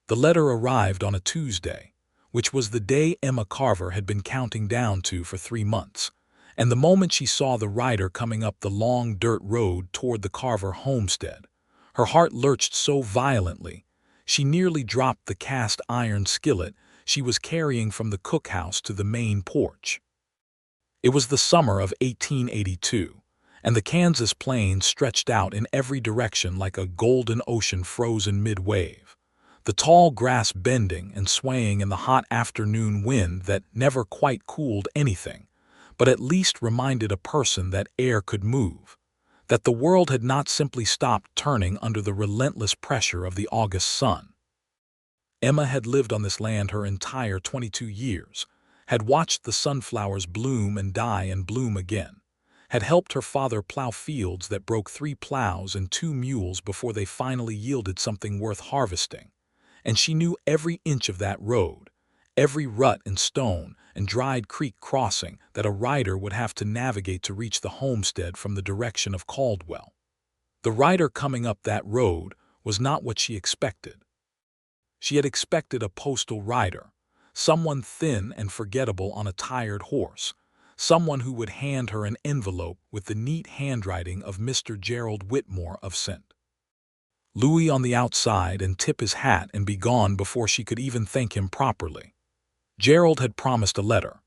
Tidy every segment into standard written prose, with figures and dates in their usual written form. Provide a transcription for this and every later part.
The letter arrived on a Tuesday, which was the day Emma Carver had been counting down to for 3 months, and the moment she saw the rider coming up the long dirt road toward the Carver homestead, her heart lurched so violently she nearly dropped the cast-iron skillet she was carrying from the cookhouse to the main porch. It was the summer of 1882, and the Kansas plains stretched out in every direction like a golden ocean frozen mid-wave, the tall grass bending and swaying in the hot afternoon wind that never quite cooled anything, but at least reminded a person that air could move, that the world had not simply stopped turning under the relentless pressure of the August sun. Emma had lived on this land her entire 22 years, had watched the sunflowers bloom and die and bloom again, had helped her father plow fields that broke 3 plows and 2 mules before they finally yielded something worth harvesting, and she knew every inch of that road, every rut and stone and dried creek crossing that a rider would have to navigate to reach the homestead from the direction of Caldwell. The rider coming up that road was not what she expected. She had expected a postal rider, someone thin and forgettable on a tired horse, someone who would hand her an envelope with the neat handwriting of Mr. Gerald Whitmore of St. Louis on the outside and tip his hat and be gone before she could even thank him properly. Gerald had promised a letter.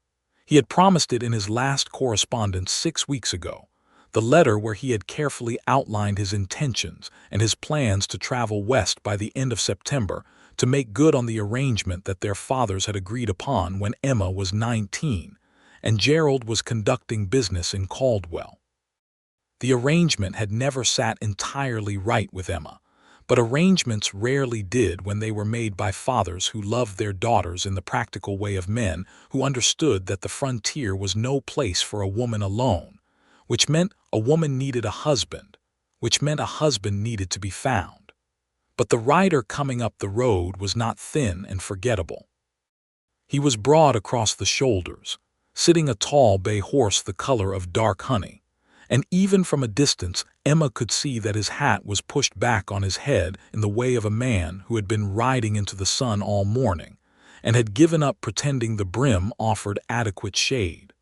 He had promised it in his last correspondence 6 weeks ago, the letter where he had carefully outlined his intentions and his plans to travel west by the end of September to make good on the arrangement that their fathers had agreed upon when Emma was 19 and Gerald was conducting business in Caldwell. The arrangement had never sat entirely right with Emma, but arrangements rarely did when they were made by fathers who loved their daughters in the practical way of men who understood that the frontier was no place for a woman alone, which meant a woman needed a husband, which meant a husband needed to be found. But the rider coming up the road was not thin and forgettable. He was broad across the shoulders, sitting a tall bay horse the color of dark honey, and even from a distance Emma could see that his hat was pushed back on his head in the way of a man who had been riding into the sun all morning and had given up pretending the brim offered adequate shade.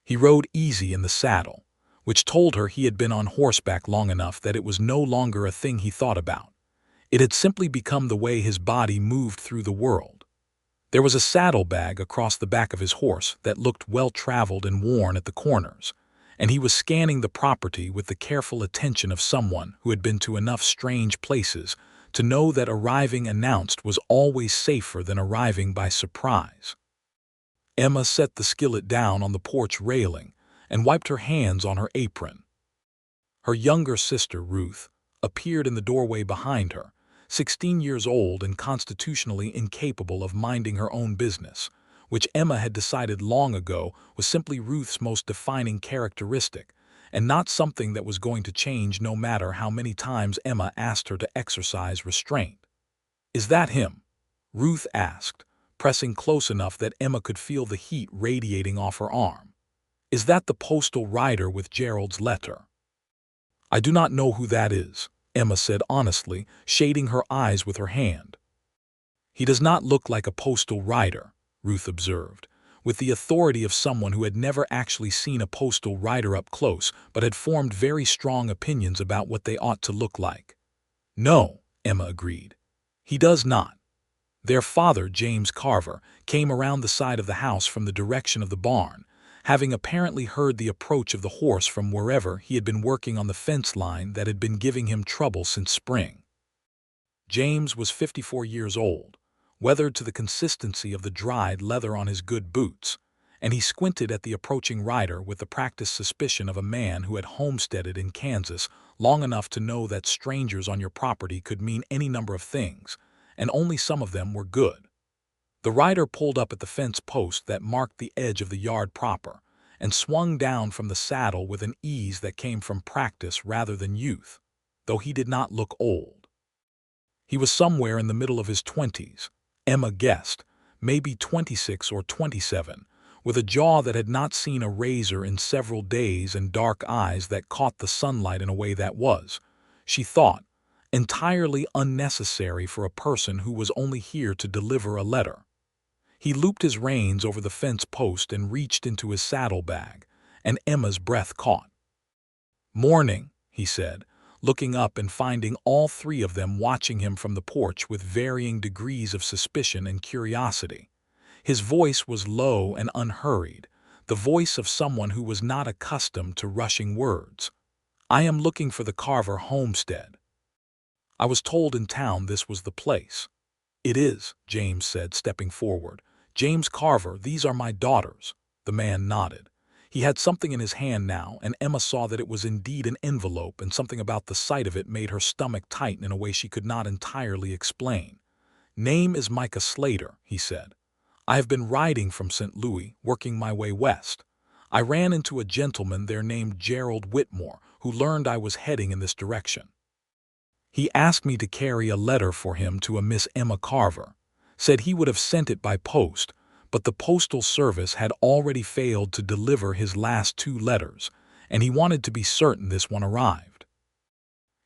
He rode easy in the saddle, which told her he had been on horseback long enough that it was no longer a thing he thought about. It had simply become the way his body moved through the world. There was a saddlebag across the back of his horse that looked well-traveled and worn at the corners, and he was scanning the property with the careful attention of someone who had been to enough strange places to know that arriving announced was always safer than arriving by surprise. Emma set the skillet down on the porch railing and wiped her hands on her apron. Her younger sister, Ruth, appeared in the doorway behind her, 16 years old and constitutionally incapable of minding her own business, which Emma had decided long ago was simply Ruth's most defining characteristic, and not something that was going to change no matter how many times Emma asked her to exercise restraint. "Is that him?" Ruth asked, pressing close enough that Emma could feel the heat radiating off her arm. "Is that the postal rider with Gerald's letter?" "I do not know who that is," Emma said honestly, shading her eyes with her hand. "He does not look like a postal rider," Ruth observed, with the authority of someone who had never actually seen a postal rider up close but had formed very strong opinions about what they ought to look like. "No," Emma agreed. "He does not." Their father, James Carver, came around the side of the house from the direction of the barn, having apparently heard the approach of the horse from wherever he had been working on the fence line that had been giving him trouble since spring. James was 54 years old, weathered to the consistency of the dried leather on his good boots, and he squinted at the approaching rider with the practiced suspicion of a man who had homesteaded in Kansas long enough to know that strangers on your property could mean any number of things, and only some of them were good. The rider pulled up at the fence post that marked the edge of the yard proper, and swung down from the saddle with an ease that came from practice rather than youth, though he did not look old. He was somewhere in the middle of his 20s, Emma guessed, maybe 26 or 27, with a jaw that had not seen a razor in several days and dark eyes that caught the sunlight in a way that was, she thought, entirely unnecessary for a person who was only here to deliver a letter. He looped his reins over the fence post and reached into his saddlebag, and Emma's breath caught. "Morning," he said, looking up and finding all three of them watching him from the porch with varying degrees of suspicion and curiosity. His voice was low and unhurried, the voice of someone who was not accustomed to rushing words. "I am looking for the Carver homestead. I was told in town this was the place." "It is," James said, stepping forward. "James Carver, these are my daughters." The man nodded. He had something in his hand now, and Emma saw that it was indeed an envelope, and something about the sight of it made her stomach tighten in a way she could not entirely explain. "Name is Micah Slater," he said. "I have been riding from St. Louis, working my way west. I ran into a gentleman there named Gerald Whitmore, who learned I was heading in this direction. He asked me to carry a letter for him to a Miss Emma Carver. Said he would have sent it by post, but the postal service had already failed to deliver his last 2 letters, and he wanted to be certain this one arrived."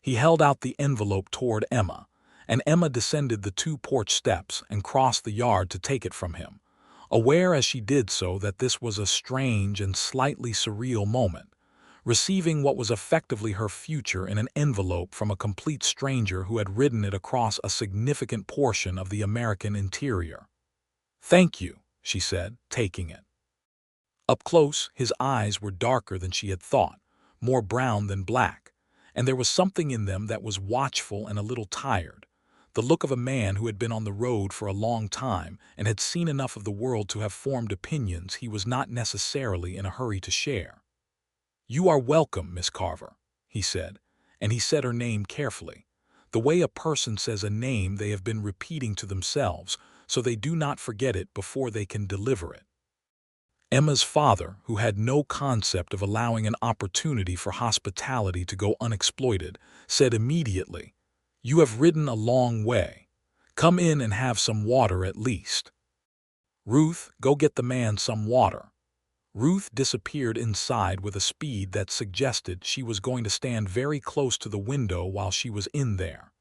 He held out the envelope toward Emma, and Emma descended the 2 porch steps and crossed the yard to take it from him, aware as she did so that this was a strange and slightly surreal moment, receiving what was effectively her future in an envelope from a complete stranger who had ridden it across a significant portion of the American interior. "Thank you," she said, taking it. Up close, his eyes were darker than she had thought, more brown than black, and there was something in them that was watchful and a little tired, the look of a man who had been on the road for a long time and had seen enough of the world to have formed opinions he was not necessarily in a hurry to share. "You are welcome, Miss Carver," he said, and he said her name carefully, the way a person says a name they have been repeating to themselves so they do not forget it before they can deliver it. Emma's father, who had no concept of allowing an opportunity for hospitality to go unexploited, said immediately, "You have ridden a long way. Come in and have some water at least. Ruth, go get the man some water." Ruth disappeared inside with a speed that suggested she was going to stand very close to the window while she was in there.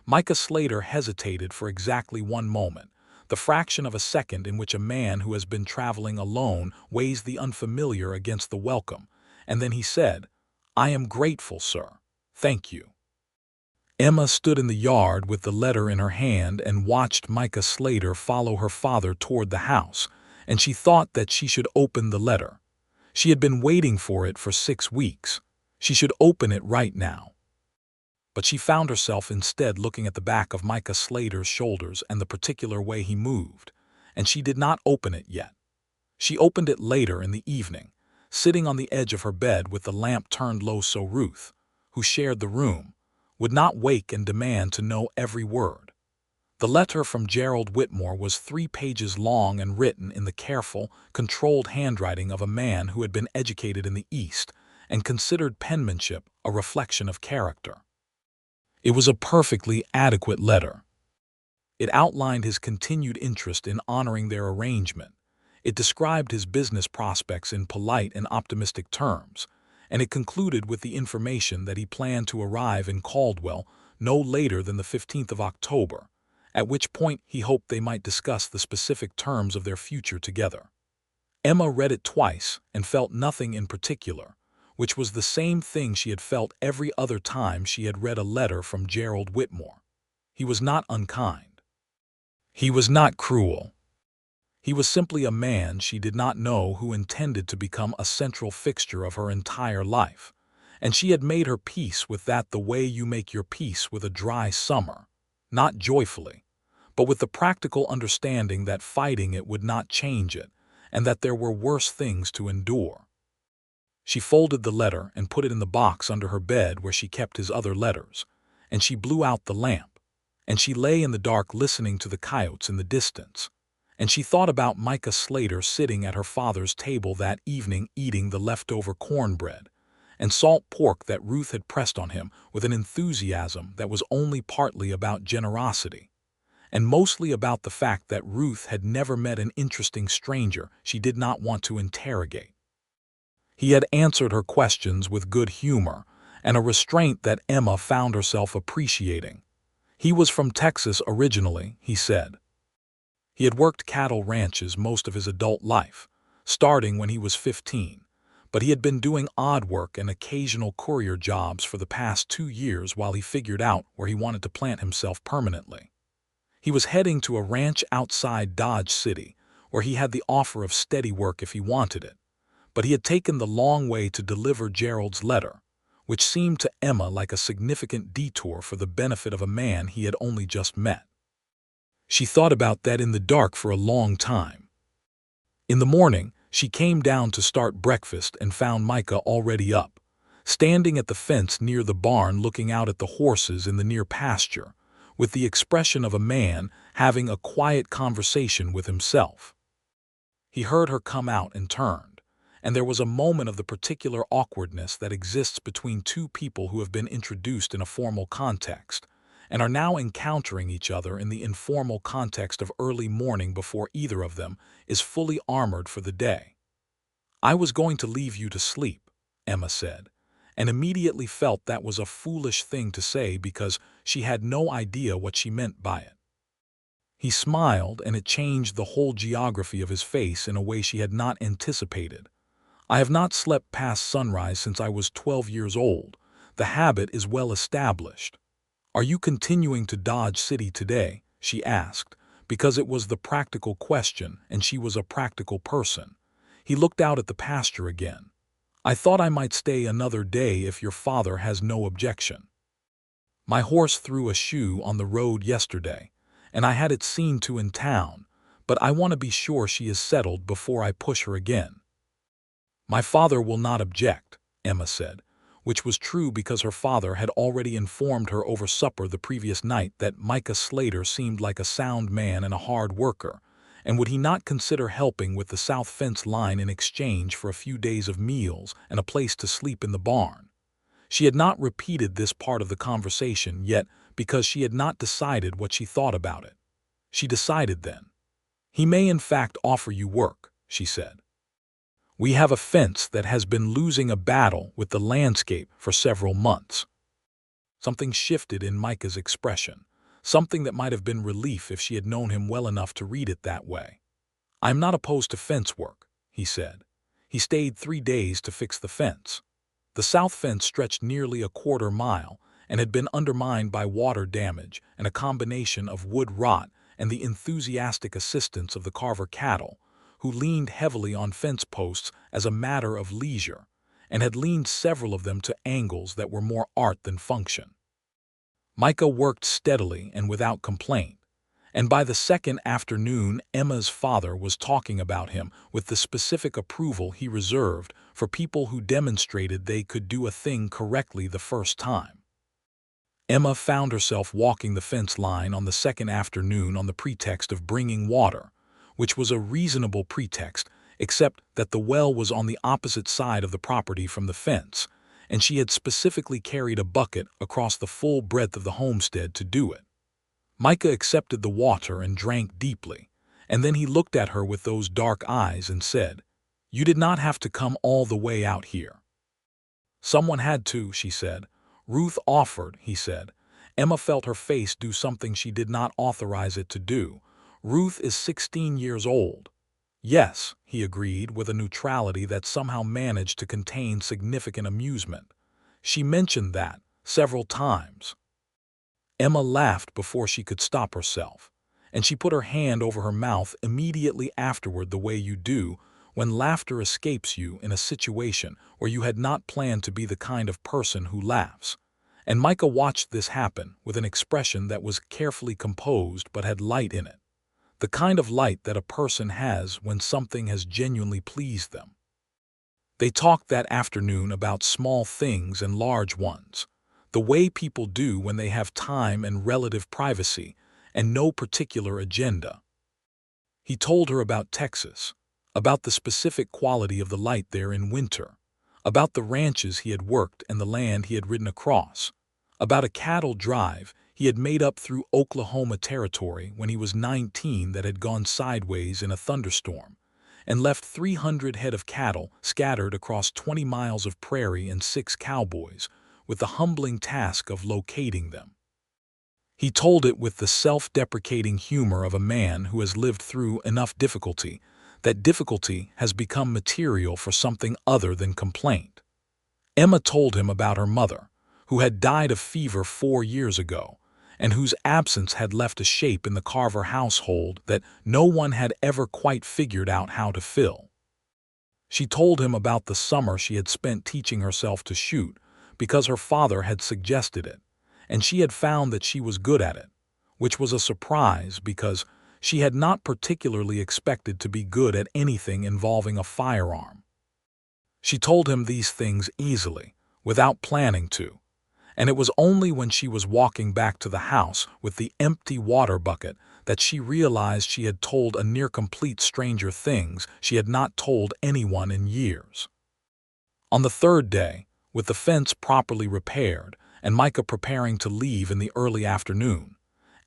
Micah Slater hesitated for exactly 1 moment, the fraction of a second in which a man who has been traveling alone weighs the unfamiliar against the welcome, and then he said, "I am grateful, sir. Thank you." Emma stood in the yard with the letter in her hand and watched Micah Slater follow her father toward the house, and she thought that she should open the letter. She had been waiting for it for 6 weeks. She should open it right now. But she found herself instead looking at the back of Micah Slater's shoulders and the particular way he moved, and she did not open it yet. She opened it later in the evening, sitting on the edge of her bed with the lamp turned low so Ruth, who shared the room, would not wake and demand to know every word. The letter from Gerald Whitmore was 3 pages long and written in the careful, controlled handwriting of a man who had been educated in the East and considered penmanship a reflection of character. It was a perfectly adequate letter. It outlined his continued interest in honoring their arrangement. It described his business prospects in polite and optimistic terms, and it concluded with the information that he planned to arrive in Caldwell no later than the 15th of October, at which point he hoped they might discuss the specific terms of their future together. Emma read it twice and felt nothing in particular, which was the same thing she had felt every other time she had read a letter from Gerald Whitmore. He was not unkind. He was not cruel. He was simply a man she did not know who intended to become a central fixture of her entire life, and she had made her peace with that the way you make your peace with a dry summer, not joyfully, but with the practical understanding that fighting it would not change it, and that there were worse things to endure. She folded the letter and put it in the box under her bed where she kept his other letters, and she blew out the lamp, and she lay in the dark listening to the coyotes in the distance, and she thought about Micah Slater sitting at her father's table that evening eating the leftover cornbread and salt pork that Ruth had pressed on him with an enthusiasm that was only partly about generosity, and mostly about the fact that Ruth had never met an interesting stranger she did not want to interrogate. He had answered her questions with good humor, and a restraint that Emma found herself appreciating. He was from Texas originally, he said. He had worked cattle ranches most of his adult life, starting when he was 15, but he had been doing odd work and occasional courier jobs for the past 2 years while he figured out where he wanted to plant himself permanently. He was heading to a ranch outside Dodge City, where he had the offer of steady work if he wanted it, but he had taken the long way to deliver Gerald's letter, which seemed to Emma like a significant detour for the benefit of a man he had only just met. She thought about that in the dark for a long time. In the morning, she came down to start breakfast and found Micah already up, standing at the fence near the barn looking out at the horses in the near pasture, with the expression of a man having a quiet conversation with himself. He heard her come out and turned, and there was a moment of the particular awkwardness that exists between two people who have been introduced in a formal context, and are now encountering each other in the informal context of early morning before either of them is fully armored for the day. "I was going to leave you to sleep," Emma said, and immediately felt that was a foolish thing to say because she had no idea what she meant by it. He smiled, and it changed the whole geography of his face in a way she had not anticipated. "I have not slept past sunrise since I was 12 years old. The habit is well established." "Are you continuing to Dodge City today?" she asked, because it was the practical question and she was a practical person. He looked out at the pasture again. "I thought I might stay another day if your father has no objection. My horse threw a shoe on the road yesterday, and I had it seen to in town, but I want to be sure she is settled before I push her again." "My father will not object," Emma said, which was true because her father had already informed her over supper the previous night that Micah Slater seemed like a sound man and a hard worker, and would he not consider helping with the south fence line in exchange for a few days of meals and a place to sleep in the barn? She had not repeated this part of the conversation yet because she had not decided what she thought about it. She decided then. "He may in fact offer you work," she said. "We have a fence that has been losing a battle with the landscape for several months." Something shifted in Micah's expression, something that might have been relief if she had known him well enough to read it that way. "I'm not opposed to fence work," he said. He stayed 3 days to fix the fence. The south fence stretched nearly a quarter mile and had been undermined by water damage and a combination of wood rot and the enthusiastic assistance of the Carver cattle, who leaned heavily on fence posts as a matter of leisure, and had leaned several of them to angles that were more art than function. Micah worked steadily and without complaint, and by the second afternoon Emma's father was talking about him with the specific approval he reserved for people who demonstrated they could do a thing correctly the first time. Emma found herself walking the fence line on the second afternoon on the pretext of bringing water, which was a reasonable pretext, except that the well was on the opposite side of the property from the fence, and she had specifically carried a bucket across the full breadth of the homestead to do it. Micah accepted the water and drank deeply, and then he looked at her with those dark eyes and said, "You did not have to come all the way out here." "Someone had to," she said. "Ruth offered," he said. Emma felt her face do something she did not authorize it to do. "Ruth is 16 years old." "Yes," he agreed with a neutrality that somehow managed to contain significant amusement. "She mentioned that several times." Emma laughed before she could stop herself, and she put her hand over her mouth immediately afterward the way you do when laughter escapes you in a situation where you had not planned to be the kind of person who laughs. And Micah watched this happen with an expression that was carefully composed but had light in it. The kind of light that a person has when something has genuinely pleased them. They talked that afternoon about small things and large ones, the way people do when they have time and relative privacy and no particular agenda. He told her about Texas, about the specific quality of the light there in winter, about the ranches he had worked and the land he had ridden across, about a cattle drive he had made up through Oklahoma territory when he was 19 that had gone sideways in a thunderstorm, and left 300 head of cattle scattered across 20 miles of prairie and 6 cowboys, with the humbling task of locating them. He told it with the self-deprecating humor of a man who has lived through enough difficulty that difficulty has become material for something other than complaint. Emma told him about her mother, who had died of fever 4 years ago, and whose absence had left a shape in the Carver household that no one had ever quite figured out how to fill. She told him about the summer she had spent teaching herself to shoot because her father had suggested it, and she had found that she was good at it, which was a surprise because she had not particularly expected to be good at anything involving a firearm. She told him these things easily, without planning to, and it was only when she was walking back to the house with the empty water bucket that she realized she had told a near-complete stranger things she had not told anyone in years. On the third day, with the fence properly repaired and Micah preparing to leave in the early afternoon,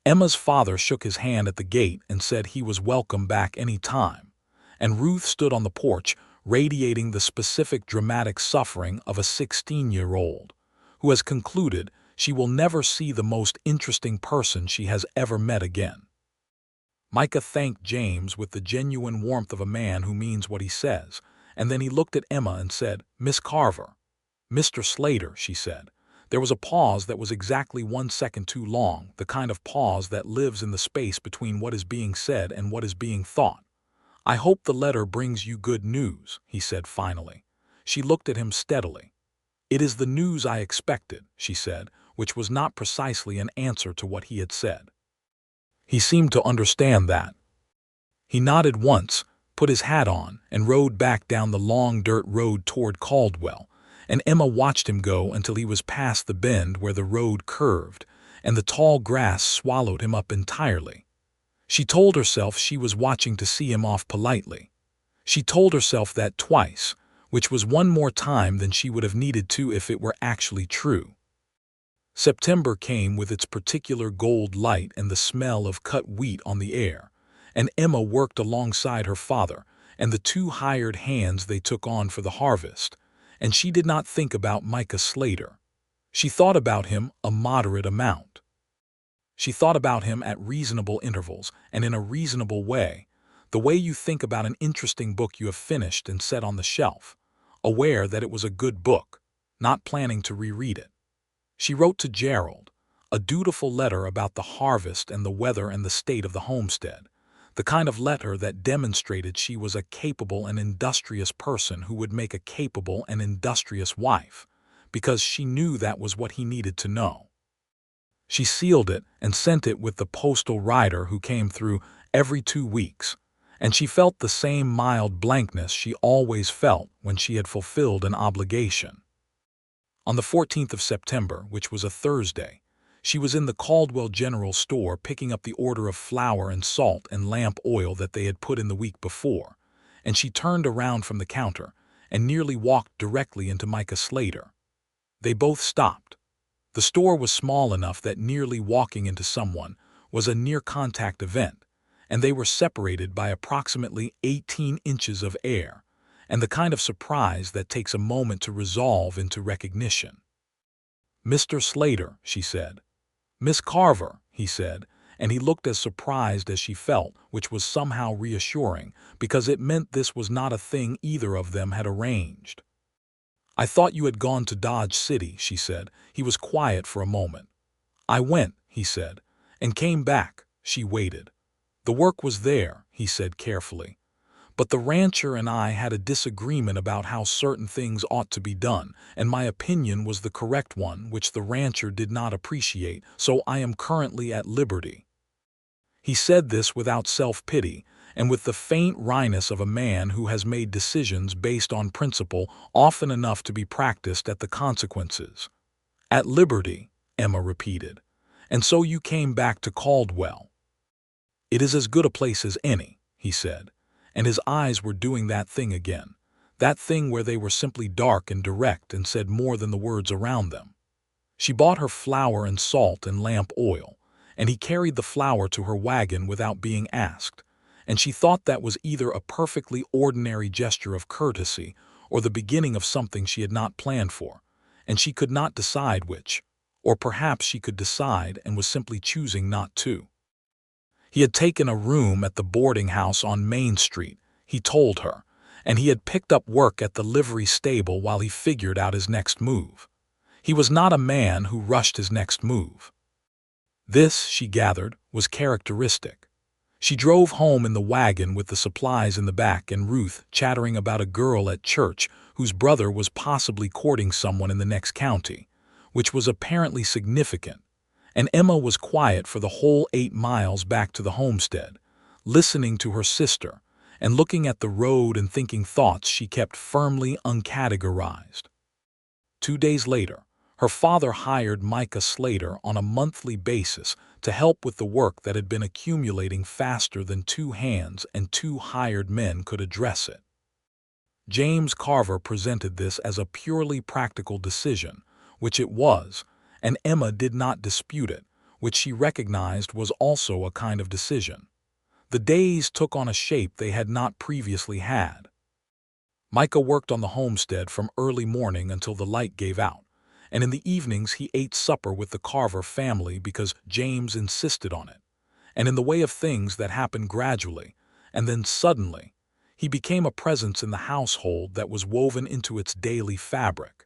Emma's father shook his hand at the gate and said he was welcome back any time, and Ruth stood on the porch radiating the specific dramatic suffering of a 16-year-old who has concluded she will never see the most interesting person she has ever met again. Micah thanked James with the genuine warmth of a man who means what he says, and then he looked at Emma and said, "Miss Carver." "Mr. Slater," she said. There was a pause that was exactly 1 second too long, the kind of pause that lives in the space between what is being said and what is being thought. "I hope the letter brings you good news," he said finally. She looked at him steadily. "It is the news I expected," she said, which was not precisely an answer to what he had said. He seemed to understand that. He nodded once, put his hat on, and rode back down the long dirt road toward Caldwell, and Emma watched him go until he was past the bend where the road curved, and the tall grass swallowed him up entirely. She told herself she was watching to see him off politely. She told herself that twice, which was one more time than she would have needed to if it were actually true. September came with its particular gold light and the smell of cut wheat on the air, and Emma worked alongside her father and the 2 hired hands they took on for the harvest, and she did not think about Micah Slater. She thought about him a moderate amount. She thought about him at reasonable intervals and in a reasonable way, the way you think about an interesting book you have finished and set on the shelf, aware that it was a good book, not planning to reread it. She wrote to Gerald, a dutiful letter about the harvest and the weather and the state of the homestead, the kind of letter that demonstrated she was a capable and industrious person who would make a capable and industrious wife, because she knew that was what he needed to know. She sealed it and sent it with the postal rider who came through every 2 weeks, and she felt the same mild blankness she always felt when she had fulfilled an obligation. On the 14th of September, which was a Thursday, she was in the Caldwell General Store picking up the order of flour and salt and lamp oil that they had put in the week before, and she turned around from the counter and nearly walked directly into Micah Slater. They both stopped. The store was small enough that nearly walking into someone was a near-contact event, and they were separated by approximately 18 inches of air, and the kind of surprise that takes a moment to resolve into recognition. "Mr. Slater," she said. "Miss Carver," he said, and he looked as surprised as she felt, which was somehow reassuring, because it meant this was not a thing either of them had arranged. "I thought you had gone to Dodge City," she said. He was quiet for a moment. "I went," he said, "and came back." She waited. "The work was there," he said carefully. "But the rancher and I had a disagreement about how certain things ought to be done, and my opinion was the correct one, which the rancher did not appreciate, so I am currently at liberty." He said this without self-pity, and with the faint wryness of a man who has made decisions based on principle often enough to be practiced at the consequences. "At liberty," Emma repeated. "And so you came back to Caldwell." "It is as good a place as any," he said, and his eyes were doing that thing again, that thing where they were simply dark and direct and said more than the words around them. She bought her flour and salt and lamp oil, and he carried the flour to her wagon without being asked, and she thought that was either a perfectly ordinary gesture of courtesy or the beginning of something she had not planned for, and she could not decide which, or perhaps she could decide and was simply choosing not to. He had taken a room at the boarding house on Main Street, he told her, and he had picked up work at the livery stable while he figured out his next move. He was not a man who rushed his next move. This, she gathered, was characteristic. She drove home in the wagon with the supplies in the back and Ruth chattering about a girl at church whose brother was possibly courting someone in the next county, which was apparently significant, and Emma was quiet for the whole 8 miles back to the homestead, listening to her sister and looking at the road and thinking thoughts she kept firmly uncategorized. 2 days later, her father hired Micah Slater on a monthly basis to help with the work that had been accumulating faster than 2 hands and 2 hired men could address it. James Carver presented this as a purely practical decision, which it was, and Emma did not dispute it, which she recognized was also a kind of decision. The days took on a shape they had not previously had. Micah worked on the homestead from early morning until the light gave out, and in the evenings he ate supper with the Carver family because James insisted on it. And in the way of things that happened gradually, and then suddenly, he became a presence in the household that was woven into its daily fabric.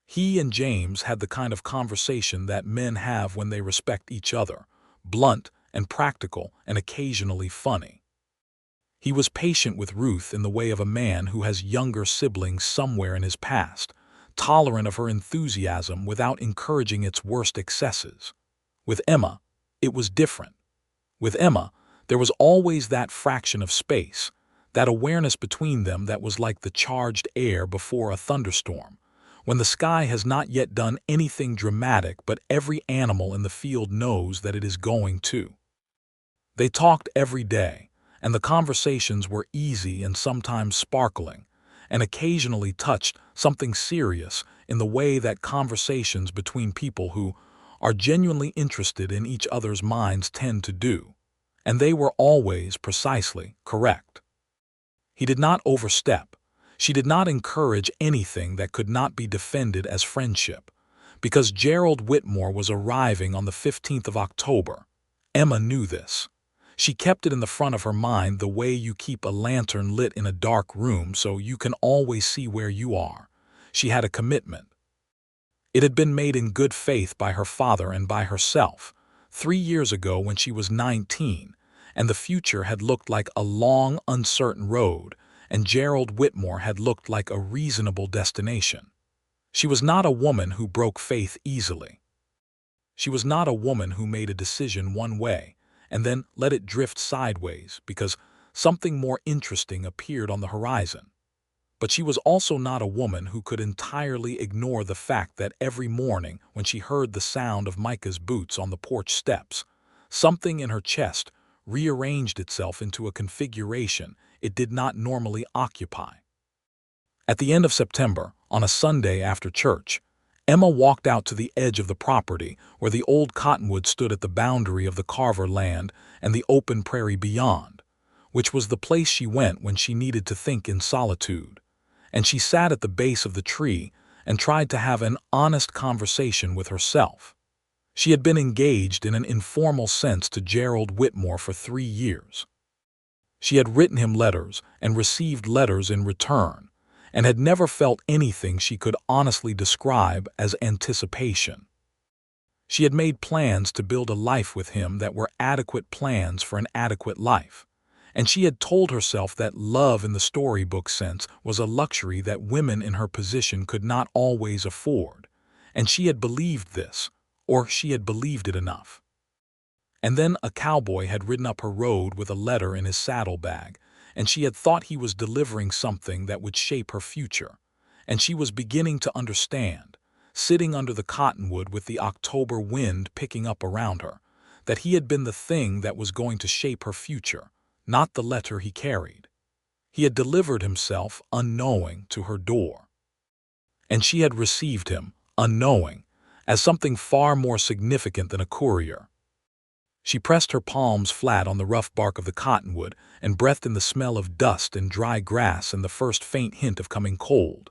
He and James had the kind of conversation that men have when they respect each other, blunt and practical and occasionally funny. He was patient with Ruth in the way of a man who has younger siblings somewhere in his past, tolerant of her enthusiasm without encouraging its worst excesses. With Emma, it was different. With Emma, there was always that fraction of space, that awareness between them that was like the charged air before a thunderstorm, when the sky has not yet done anything dramatic but every animal in the field knows that it is going to. They talked every day, and the conversations were easy and sometimes sparkling, and occasionally touched something serious in the way that conversations between people who are genuinely interested in each other's minds tend to do, and they were always precisely correct. He did not overstep. She did not encourage anything that could not be defended as friendship. Because Gerald Whitmore was arriving on the 15th of October, Emma knew this. She kept it in the front of her mind the way you keep a lantern lit in a dark room so you can always see where you are. She had a commitment. It had been made in good faith by her father and by herself, 3 years ago when she was 19, and the future had looked like a long, uncertain road, and Gerald Whitmore had looked like a reasonable destination. She was not a woman who broke faith easily. She was not a woman who made a decision one way and then let it drift sideways because something more interesting appeared on the horizon. But she was also not a woman who could entirely ignore the fact that every morning when she heard the sound of Micah's boots on the porch steps, something in her chest rearranged itself into a configuration it did not normally occupy. At the end of September, on a Sunday after church, Emma walked out to the edge of the property where the old cottonwood stood at the boundary of the Carver land and the open prairie beyond, which was the place she went when she needed to think in solitude. And she sat at the base of the tree and tried to have an honest conversation with herself. She had been engaged in an informal sense to Gerald Whitmore for 3 years. She had written him letters and received letters in return, and had never felt anything she could honestly describe as anticipation. She had made plans to build a life with him that were adequate plans for an adequate life, and she had told herself that love in the storybook sense was a luxury that women in her position could not always afford, and she had believed this, or she had believed it enough. And then a cowboy had ridden up her road with a letter in his saddlebag, and she had thought he was delivering something that would shape her future, and she was beginning to understand, sitting under the cottonwood with the October wind picking up around her, that he had been the thing that was going to shape her future, not the letter he carried. He had delivered himself unknowing to her door. And she had received him, unknowing, as something far more significant than a courier. She pressed her palms flat on the rough bark of the cottonwood and breathed in the smell of dust and dry grass and the first faint hint of coming cold.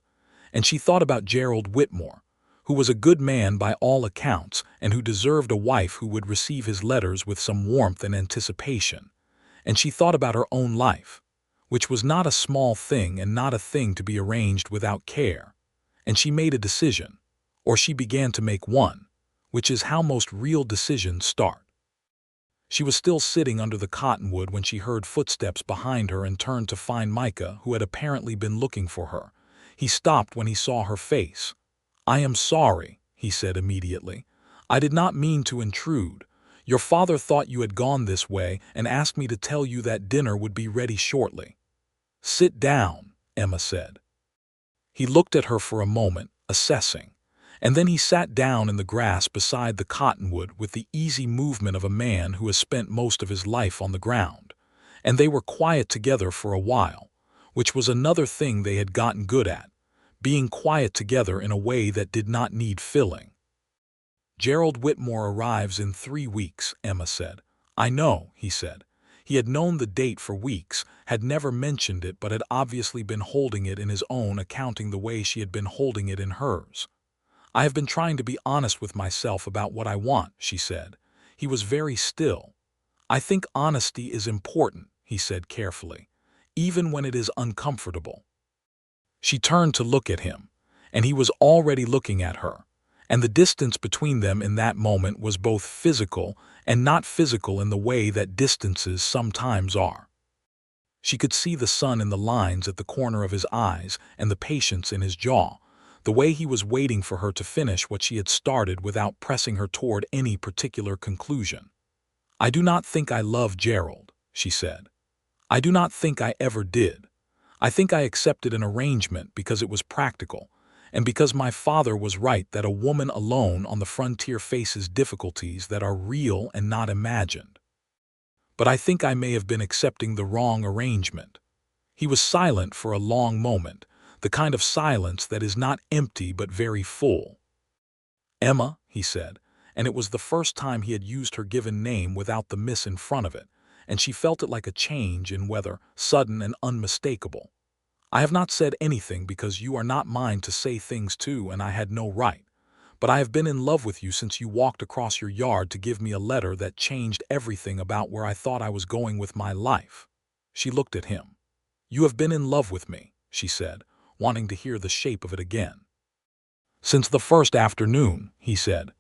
And she thought about Gerald Whitmore, who was a good man by all accounts and who deserved a wife who would receive his letters with some warmth and anticipation. And she thought about her own life, which was not a small thing and not a thing to be arranged without care. And she made a decision, or she began to make one, which is how most real decisions start. She was still sitting under the cottonwood when she heard footsteps behind her and turned to find Micah, who had apparently been looking for her. He stopped when he saw her face. "I am sorry," he said immediately. "I did not mean to intrude. Your father thought you had gone this way and asked me to tell you that dinner would be ready shortly." "Sit down," Emma said. He looked at her for a moment, assessing, and then he sat down in the grass beside the cottonwood with the easy movement of a man who has spent most of his life on the ground. And they were quiet together for a while, which was another thing they had gotten good at, being quiet together in a way that did not need filling. "Gerald Whitmore arrives in 3 weeks," Emma said. "I know," he said. He had known the date for weeks, had never mentioned it, but had obviously been holding it in his own, accounting the way she had been holding it in hers. "I have been trying to be honest with myself about what I want," she said. He was very still. "I think honesty is important," he said carefully, "even when it is uncomfortable." She turned to look at him, and he was already looking at her, and the distance between them in that moment was both physical and not physical in the way that distances sometimes are. She could see the sun in the lines at the corner of his eyes and the patience in his jaw, the way he was waiting for her to finish what she had started without pressing her toward any particular conclusion. "I do not think I love Gerald," she said. "I do not think I ever did. I think I accepted an arrangement because it was practical, and because my father was right that a woman alone on the frontier faces difficulties that are real and not imagined. But I think I may have been accepting the wrong arrangement." He was silent for a long moment, the kind of silence that is not empty but very full. "Emma," he said, and it was the first time he had used her given name without the miss in front of it, and she felt it like a change in weather, sudden and unmistakable. "I have not said anything because you are not mine to say things to, and I had no right. But I have been in love with you since you walked across your yard to give me a letter that changed everything about where I thought I was going with my life." She looked at him. "You have been in love with me," she said, wanting to hear the shape of it again. "Since the first afternoon," he said.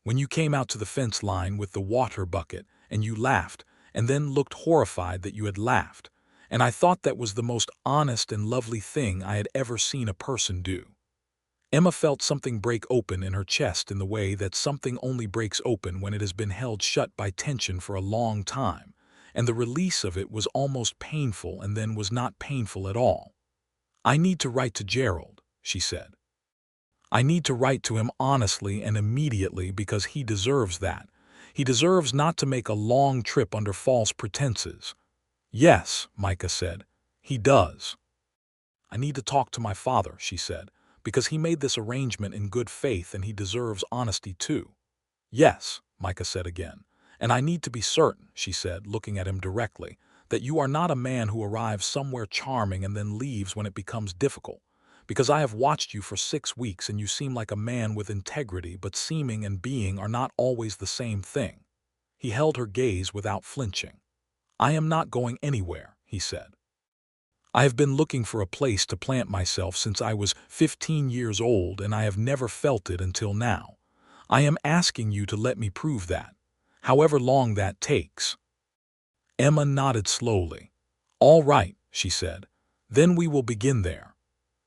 "When you came out to the fence line with the water bucket, and you laughed, and then looked horrified that you had laughed, and I thought that was the most honest and lovely thing I had ever seen a person do." Emma felt something break open in her chest in the way that something only breaks open when it has been held shut by tension for a long time, and the release of it was almost painful and then was not painful at all. "I need to write to Gerald," she said. "I need to write to him honestly and immediately because he deserves that. He deserves not to make a long trip under false pretenses." "Yes," Micah said, "he does." "I need to talk to my father," she said, "because he made this arrangement in good faith and he deserves honesty too." "Yes," Micah said again, "and I need to be certain," she said, looking at him directly, "that you are not a man who arrives somewhere charming and then leaves when it becomes difficult. Because I have watched you for 6 weeks and you seem like a man with integrity, but seeming and being are not always the same thing." He held her gaze without flinching. "I am not going anywhere," he said. "I have been looking for a place to plant myself since I was 15 years old, and I have never felt it until now. I am asking you to let me prove that, however long that takes." Emma nodded slowly. "All right," she said. "Then we will begin there."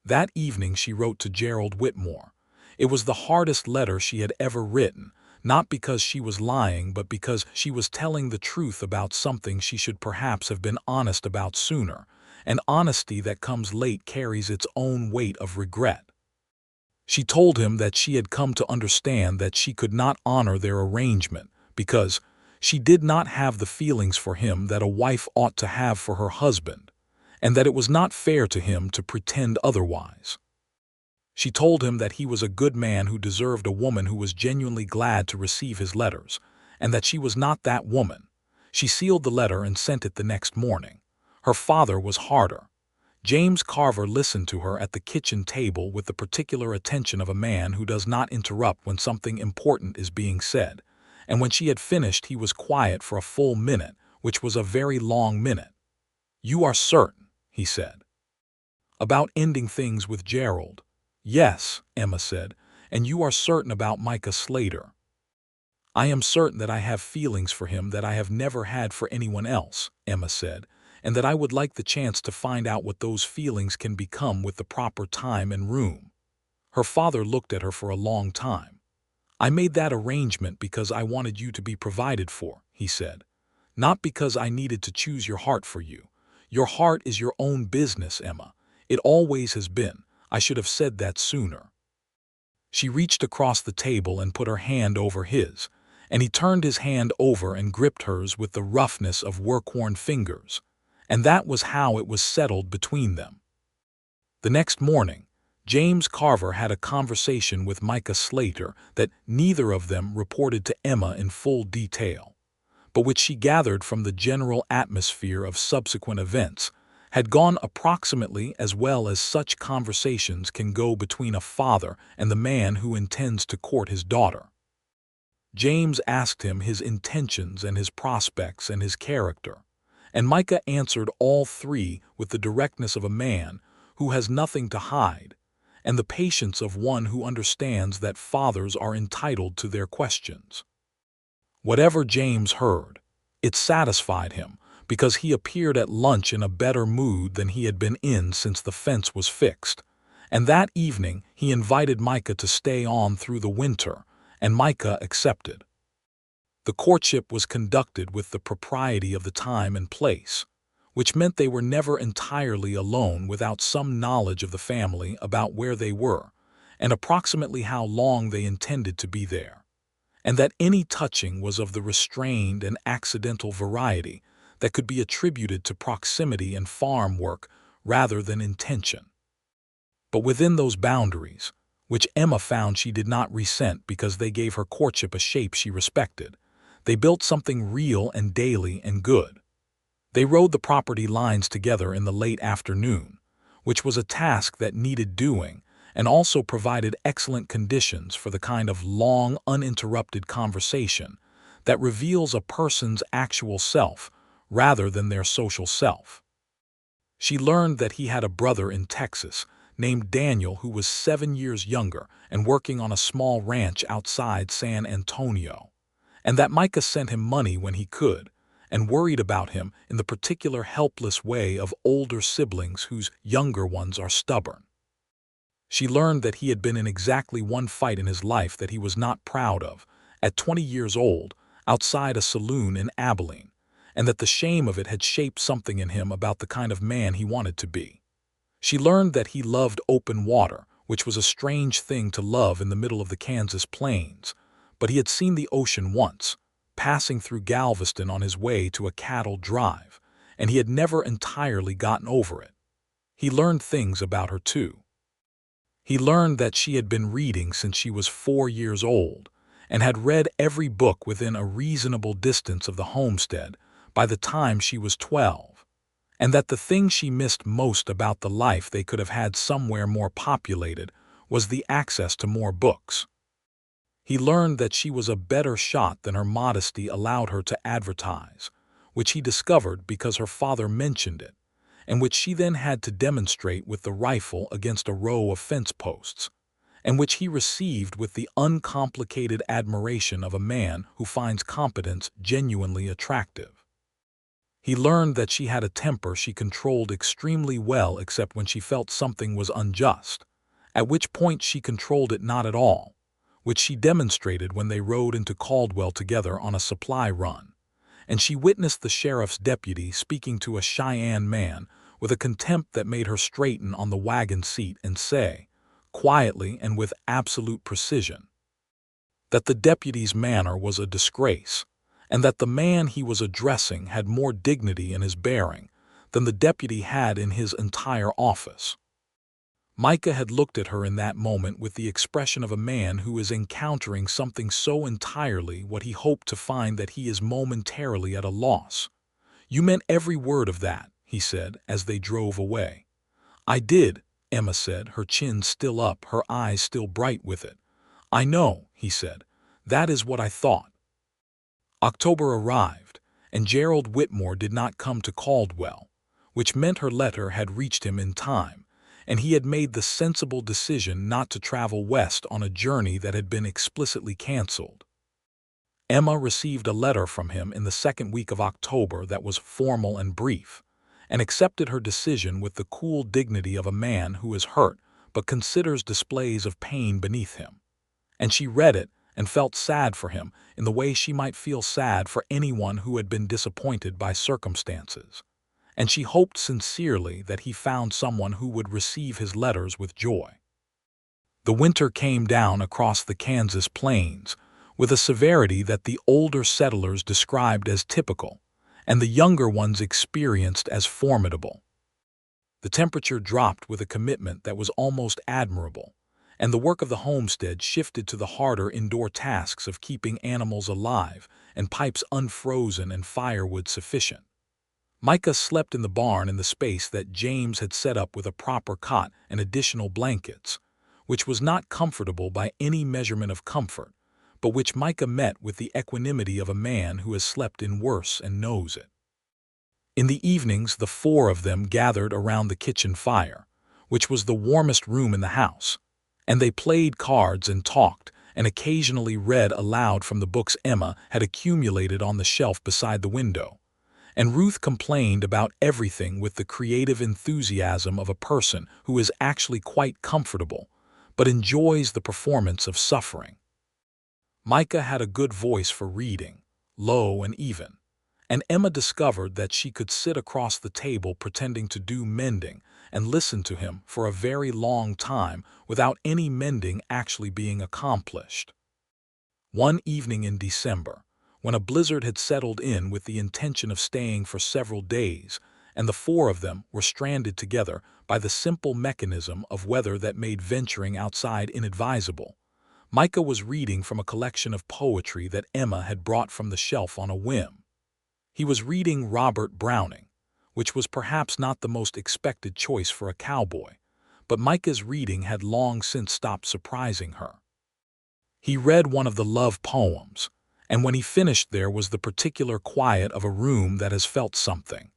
That evening she wrote to Gerald Whitmore. It was the hardest letter she had ever written, not because she was lying, but because she was telling the truth about something she should perhaps have been honest about sooner, and honesty that comes late carries its own weight of regret. She told him that she had come to understand that she could not honor their arrangement because she did not have the feelings for him that a wife ought to have for her husband, and that it was not fair to him to pretend otherwise. She told him that he was a good man who deserved a woman who was genuinely glad to receive his letters, and that she was not that woman. She sealed the letter and sent it the next morning. Her father was harder. James Carver listened to her at the kitchen table with the particular attention of a man who does not interrupt when something important is being said, and when she had finished he was quiet for a full minute, which was a very long minute. "You are certain," he said. "About ending things with Gerald?" "Yes," Emma said, "and you are certain about Micah Slater?" "I am certain that I have feelings for him that I have never had for anyone else," Emma said, "and that I would like the chance to find out what those feelings can become with the proper time and room." Her father looked at her for a long time. "I made that arrangement because I wanted you to be provided for," he said. "Not because I needed to choose your heart for you. Your heart is your own business, Emma. It always has been. I should have said that sooner." She reached across the table and put her hand over his, and he turned his hand over and gripped hers with the roughness of work-worn fingers, and that was how it was settled between them. The next morning, James Carver had a conversation with Micah Slater that neither of them reported to Emma in full detail, but which she gathered from the general atmosphere of subsequent events had gone approximately as well as such conversations can go between a father and the man who intends to court his daughter. James asked him his intentions and his prospects and his character, and Micah answered all three with the directness of a man who has nothing to hide, and the patience of one who understands that fathers are entitled to their questions. Whatever James heard, it satisfied him, because he appeared at lunch in a better mood than he had been in since the fence was fixed, and that evening he invited Micah to stay on through the winter, and Micah accepted. The courtship was conducted with the propriety of the time and place, which meant they were never entirely alone without some knowledge of the family about where they were, and approximately how long they intended to be there, and that any touching was of the restrained and accidental variety that could be attributed to proximity and farm work rather than intention. But within those boundaries, which Emma found she did not resent because they gave her courtship a shape she respected, they built something real and daily and good. They rode the property lines together in the late afternoon, which was a task that needed doing and also provided excellent conditions for the kind of long, uninterrupted conversation that reveals a person's actual self rather than their social self. She learned that he had a brother in Texas named Daniel who was 7 years younger and working on a small ranch outside San Antonio, and that Micah sent him money when he could, and worried about him in the particular helpless way of older siblings whose younger ones are stubborn. She learned that he had been in exactly one fight in his life that he was not proud of, at 20 years old, outside a saloon in Abilene, and that the shame of it had shaped something in him about the kind of man he wanted to be. She learned that he loved open water, which was a strange thing to love in the middle of the Kansas plains, but he had seen the ocean once, passing through Galveston on his way to a cattle drive, and he had never entirely gotten over it. He learned things about her, too. He learned that she had been reading since she was 4 years old, and had read every book within a reasonable distance of the homestead by the time she was 12, and that the thing she missed most about the life they could have had somewhere more populated was the access to more books. He learned that she was a better shot than her modesty allowed her to advertise, which he discovered because her father mentioned it, and which she then had to demonstrate with the rifle against a row of fence posts, and which he received with the uncomplicated admiration of a man who finds competence genuinely attractive. He learned that she had a temper she controlled extremely well except when she felt something was unjust, at which point she controlled it not at all, which she demonstrated when they rode into Caldwell together on a supply run, and she witnessed the sheriff's deputy speaking to a Cheyenne man with a contempt that made her straighten on the wagon seat and say, quietly and with absolute precision, that the deputy's manner was a disgrace, and that the man he was addressing had more dignity in his bearing than the deputy had in his entire office. Micah had looked at her in that moment with the expression of a man who is encountering something so entirely what he hoped to find that he is momentarily at a loss. "You meant every word of that," he said as they drove away. "I did," Emma said, her chin still up, her eyes still bright with it. "I know," he said. "That is what I thought." October arrived, and Gerald Whitmore did not come to Caldwell, which meant her letter had reached him in time, and he had made the sensible decision not to travel west on a journey that had been explicitly canceled. Emma received a letter from him in the second week of October that was formal and brief, and accepted her decision with the cool dignity of a man who is hurt but considers displays of pain beneath him. And she read it and felt sad for him in the way she might feel sad for anyone who had been disappointed by circumstances. And she hoped sincerely that he found someone who would receive his letters with joy. The winter came down across the Kansas plains with a severity that the older settlers described as typical, and the younger ones experienced as formidable. The temperature dropped with a commitment that was almost admirable, and the work of the homestead shifted to the harder indoor tasks of keeping animals alive and pipes unfrozen and firewood sufficient. Micah slept in the barn in the space that James had set up with a proper cot and additional blankets, which was not comfortable by any measurement of comfort, but which Micah met with the equanimity of a man who has slept in worse and knows it. In the evenings, the four of them gathered around the kitchen fire, which was the warmest room in the house, and they played cards and talked and occasionally read aloud from the books Emma had accumulated on the shelf beside the window. And Ruth complained about everything with the creative enthusiasm of a person who is actually quite comfortable, but enjoys the performance of suffering. Micah had a good voice for reading, low and even, and Emma discovered that she could sit across the table pretending to do mending and listen to him for a very long time without any mending actually being accomplished. One evening in December, when a blizzard had settled in with the intention of staying for several days, and the four of them were stranded together by the simple mechanism of weather that made venturing outside inadvisable, Micah was reading from a collection of poetry that Emma had brought from the shelf on a whim. He was reading Robert Browning, which was perhaps not the most expected choice for a cowboy, but Micah's reading had long since stopped surprising her. He read one of the love poems, and when he finished there was the particular quiet of a room that has felt something,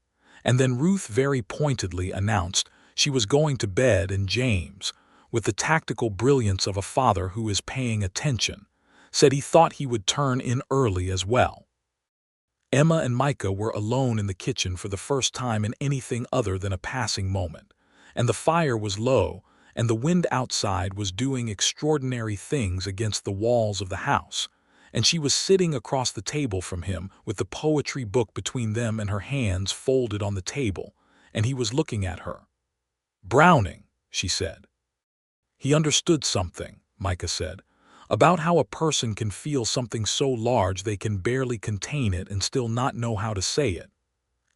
and then Ruth very pointedly announced she was going to bed, and James, with the tactical brilliance of a father who is paying attention, said he thought he would turn in early as well. Emma and Micah were alone in the kitchen for the first time in anything other than a passing moment, and the fire was low, and the wind outside was doing extraordinary things against the walls of the house, and she was sitting across the table from him with the poetry book between them and her hands folded on the table, and he was looking at her. "Browning," she said. He understood something, Micah said, about how a person can feel something so large they can barely contain it and still not know how to say it.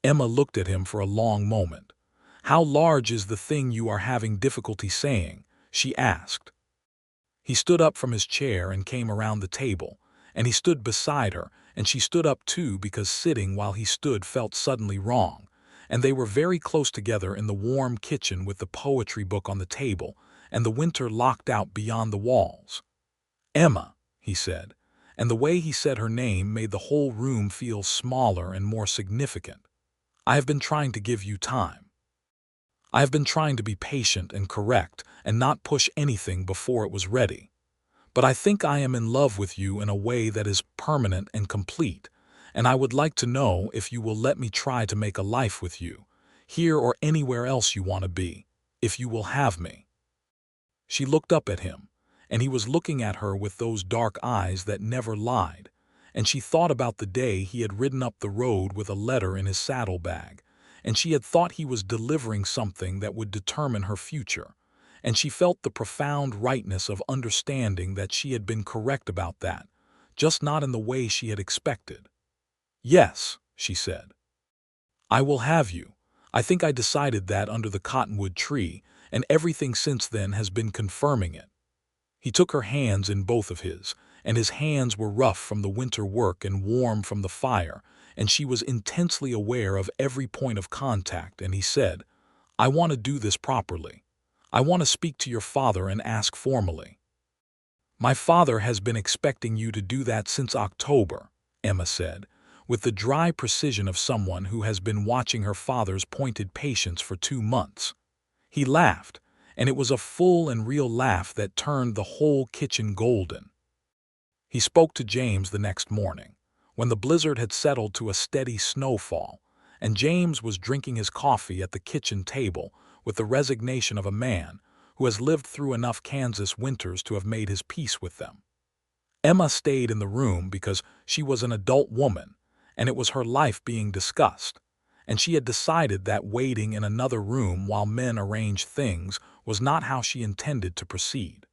Emma looked at him for a long moment. "How large is the thing you are having difficulty saying?" she asked. He stood up from his chair and came around the table, and he stood beside her, and she stood up too because sitting while he stood felt suddenly wrong, and they were very close together in the warm kitchen with the poetry book on the table and the winter locked out beyond the walls. "Emma," he said, and the way he said her name made the whole room feel smaller and more significant. "I have been trying to give you time. I have been trying to be patient and correct and not push anything before it was ready. But I think I am in love with you in a way that is permanent and complete, and I would like to know if you will let me try to make a life with you, here or anywhere else you want to be, if you will have me." She looked up at him, and he was looking at her with those dark eyes that never lied, and she thought about the day he had ridden up the road with a letter in his saddlebag, and she had thought he was delivering something that would determine her future, and she felt the profound rightness of understanding that she had been correct about that, just not in the way she had expected. "Yes," she said. "I will have you. I think I decided that under the cottonwood tree, and everything since then has been confirming it." He took her hands in both of his, and his hands were rough from the winter work and warm from the fire, and she was intensely aware of every point of contact, and he said, I want to do this properly. I want to speak to your father and ask formally." "My father has been expecting you to do that since October," Emma said, with the dry precision of someone who has been watching her father's pointed patience for 2 months. He laughed, and it was a full and real laugh that turned the whole kitchen golden. He spoke to James the next morning, when the blizzard had settled to a steady snowfall, and James was drinking his coffee at the kitchen table with the resignation of a man who has lived through enough Kansas winters to have made his peace with them. Emma stayed in the room because she was an adult woman, and it was her life being discussed, and she had decided that waiting in another room while men arranged things was not how she intended to proceed.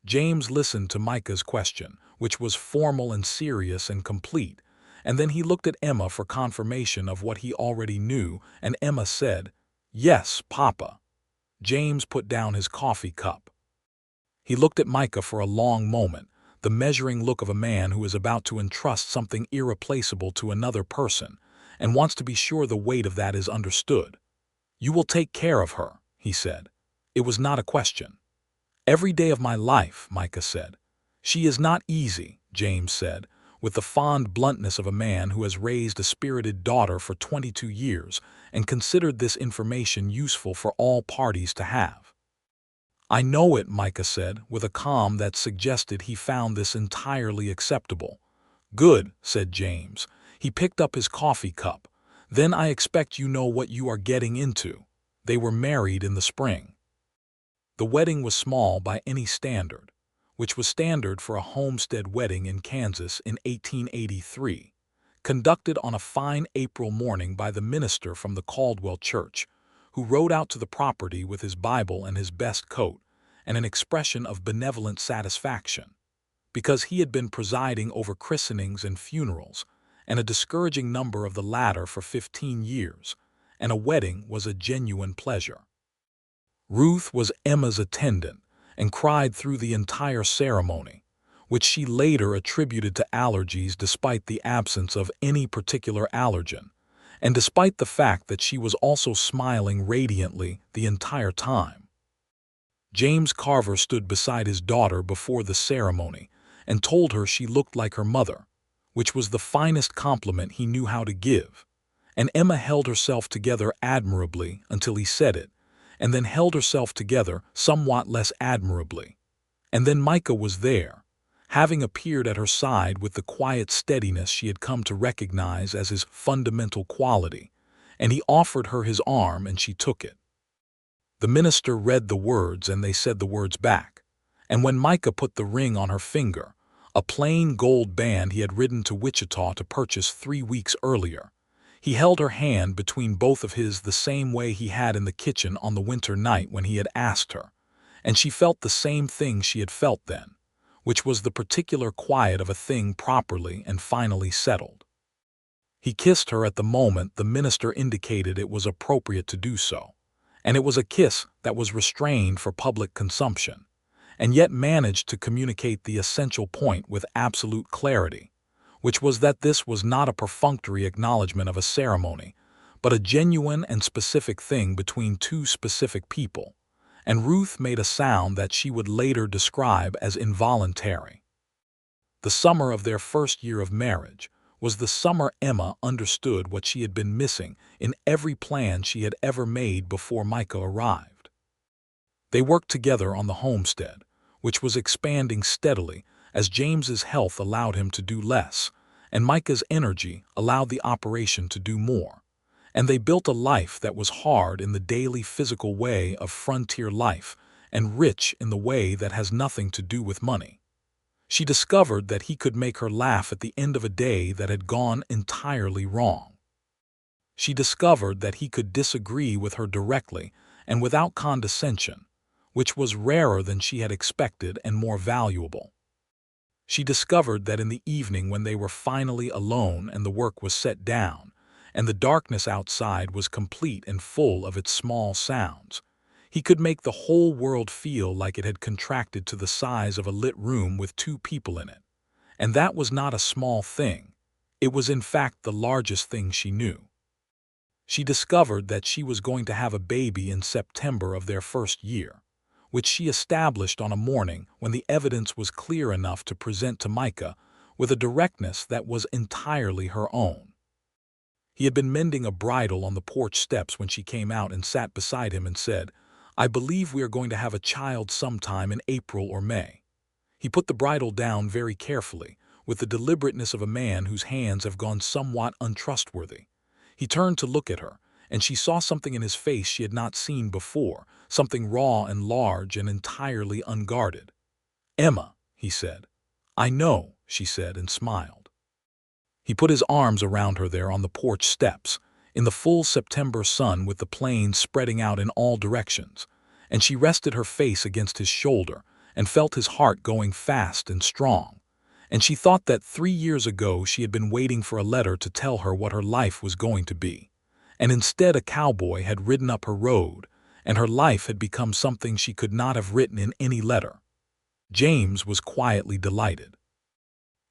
James listened to Micah's question, which was formal and serious and complete, and then he looked at Emma for confirmation of what he already knew, and Emma said, "Yes, Papa." James put down his coffee cup. He looked at Micah for a long moment, the measuring look of a man who is about to entrust something irreplaceable to another person, and wants to be sure the weight of that is understood. "You will take care of her," he said. It was not a question. "Every day of my life," Micah said. "She is not easy," James said, with the fond bluntness of a man who has raised a spirited daughter for 22 years and considered this information useful for all parties to have. "I know it," Micah said, with a calm that suggested he found this entirely acceptable. "Good," said James. He picked up his coffee cup. "Then I expect you know what you are getting into." They were married in the spring. The wedding was small by any standard, which was standard for a homestead wedding in Kansas in 1883, conducted on a fine April morning by the minister from the Caldwell Church, who rode out to the property with his Bible and his best coat, and an expression of benevolent satisfaction, because he had been presiding over christenings and funerals, and a discouraging number of the latter for 15 years, and a wedding was a genuine pleasure. Ruth was Emma's attendant and cried through the entire ceremony, which she later attributed to allergies despite the absence of any particular allergen, and despite the fact that she was also smiling radiantly the entire time. James Carver stood beside his daughter before the ceremony and told her she looked like her mother, which was the finest compliment he knew how to give, and Emma held herself together admirably until he said it, and then held herself together somewhat less admirably. And then Micah was there, having appeared at her side with the quiet steadiness she had come to recognize as his fundamental quality, and he offered her his arm and she took it. The minister read the words and they said the words back, and when Micah put the ring on her finger, a plain gold band he had ridden to Wichita to purchase 3 weeks earlier, he held her hand between both of his the same way he had in the kitchen on the winter night when he had asked her, and she felt the same thing she had felt then, which was the particular quiet of a thing properly and finally settled. He kissed her at the moment the minister indicated it was appropriate to do so, and it was a kiss that was restrained for public consumption, and yet managed to communicate the essential point with absolute clarity, which was that this was not a perfunctory acknowledgement of a ceremony, but a genuine and specific thing between two specific people, and Ruth made a sound that she would later describe as involuntary. The summer of their first year of marriage was the summer Emma understood what she had been missing in every plan she had ever made before Micah arrived. They worked together on the homestead, which was expanding steadily as James's health allowed him to do less, and Micah's energy allowed the operation to do more, and they built a life that was hard in the daily physical way of frontier life and rich in the way that has nothing to do with money. She discovered that he could make her laugh at the end of a day that had gone entirely wrong. She discovered that he could disagree with her directly and without condescension, which was rarer than she had expected and more valuable. She discovered that in the evening when they were finally alone and the work was set down, and the darkness outside was complete and full of its small sounds, he could make the whole world feel like it had contracted to the size of a lit room with 2 people in it. And that was not a small thing. It was in fact the largest thing she knew. She discovered that she was going to have a baby in September of their first year, which she established on a morning when the evidence was clear enough to present to Micah with a directness that was entirely her own. He had been mending a bridle on the porch steps when she came out and sat beside him and said, "I believe we are going to have a child sometime in April or May." He put the bridle down very carefully, with the deliberateness of a man whose hands have gone somewhat untrustworthy. He turned to look at her, and she saw something in his face she had not seen before, something raw and large and entirely unguarded. "Emma," he said. "I know," she said and smiled. He put his arms around her there on the porch steps, in the full September sun with the plains spreading out in all directions, and she rested her face against his shoulder and felt his heart going fast and strong. And she thought that 3 years ago she had been waiting for a letter to tell her what her life was going to be. And instead a cowboy had ridden up her road, and her life had become something she could not have written in any letter. James was quietly delighted.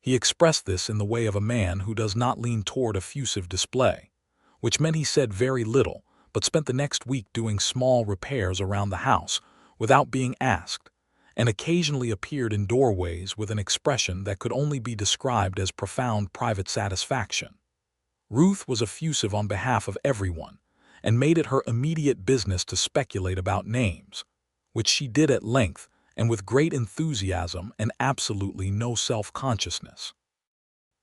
He expressed this in the way of a man who does not lean toward effusive display, which meant he said very little, but spent the next week doing small repairs around the house without being asked, and occasionally appeared in doorways with an expression that could only be described as profound private satisfaction. Ruth was effusive on behalf of everyone, and made it her immediate business to speculate about names, which she did at length and with great enthusiasm and absolutely no self-consciousness.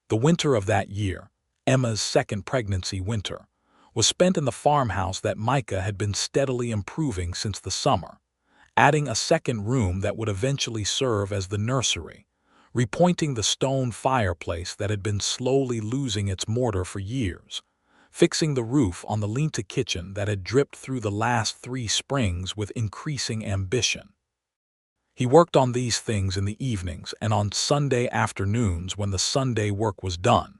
The winter of that year, Emma's second pregnancy winter, was spent in the farmhouse that Micah had been steadily improving since the summer, adding a second room that would eventually serve as the nursery, repointing the stone fireplace that had been slowly losing its mortar for years, fixing the roof on the lean-to kitchen that had dripped through the last 3 springs with increasing ambition. He worked on these things in the evenings and on Sunday afternoons when the Sunday work was done,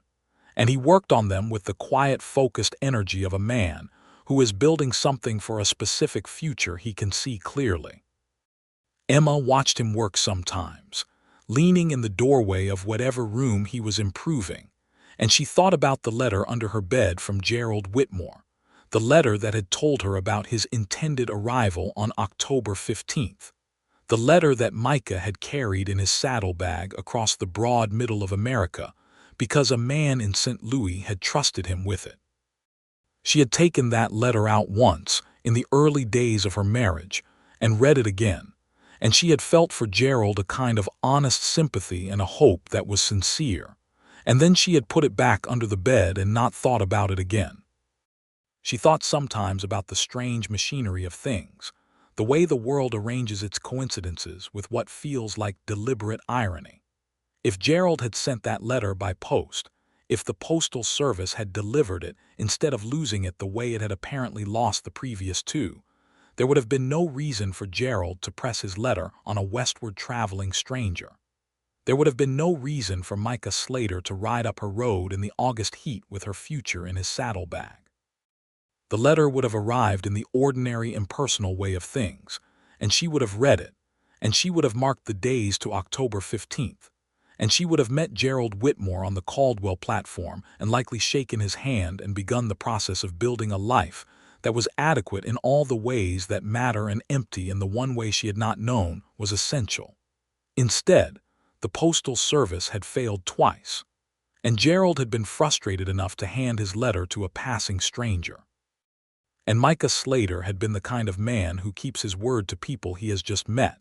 and he worked on them with the quiet, focused energy of a man who is building something for a specific future he can see clearly. Emma watched him work sometimes, leaning in the doorway of whatever room he was improving, and she thought about the letter under her bed from Gerald Whitmore, the letter that had told her about his intended arrival on October 15th. The letter that Micah had carried in his saddlebag across the broad middle of America because a man in St. Louis had trusted him with it. She had taken that letter out once, in the early days of her marriage, and read it again, and she had felt for Gerald a kind of honest sympathy and a hope that was sincere, and then she had put it back under the bed and not thought about it again. She thought sometimes about the strange machinery of things, the way the world arranges its coincidences with what feels like deliberate irony. If Gerald had sent that letter by post, if the postal service had delivered it instead of losing it the way it had apparently lost the previous 2, there would have been no reason for Gerald to press his letter on a westward traveling stranger. There would have been no reason for Micah Slater to ride up her road in the August heat with her future in his saddlebag. The letter would have arrived in the ordinary impersonal way of things, and she would have read it, and she would have marked the days to October 15th, and she would have met Gerald Whitmore on the Caldwell platform and likely shaken his hand and begun the process of building a life that was adequate in all the ways that matter and empty in the one way she had not known was essential. Instead, the postal service had failed twice, and Gerald had been frustrated enough to hand his letter to a passing stranger. And Micah Slater had been the kind of man who keeps his word to people he has just met,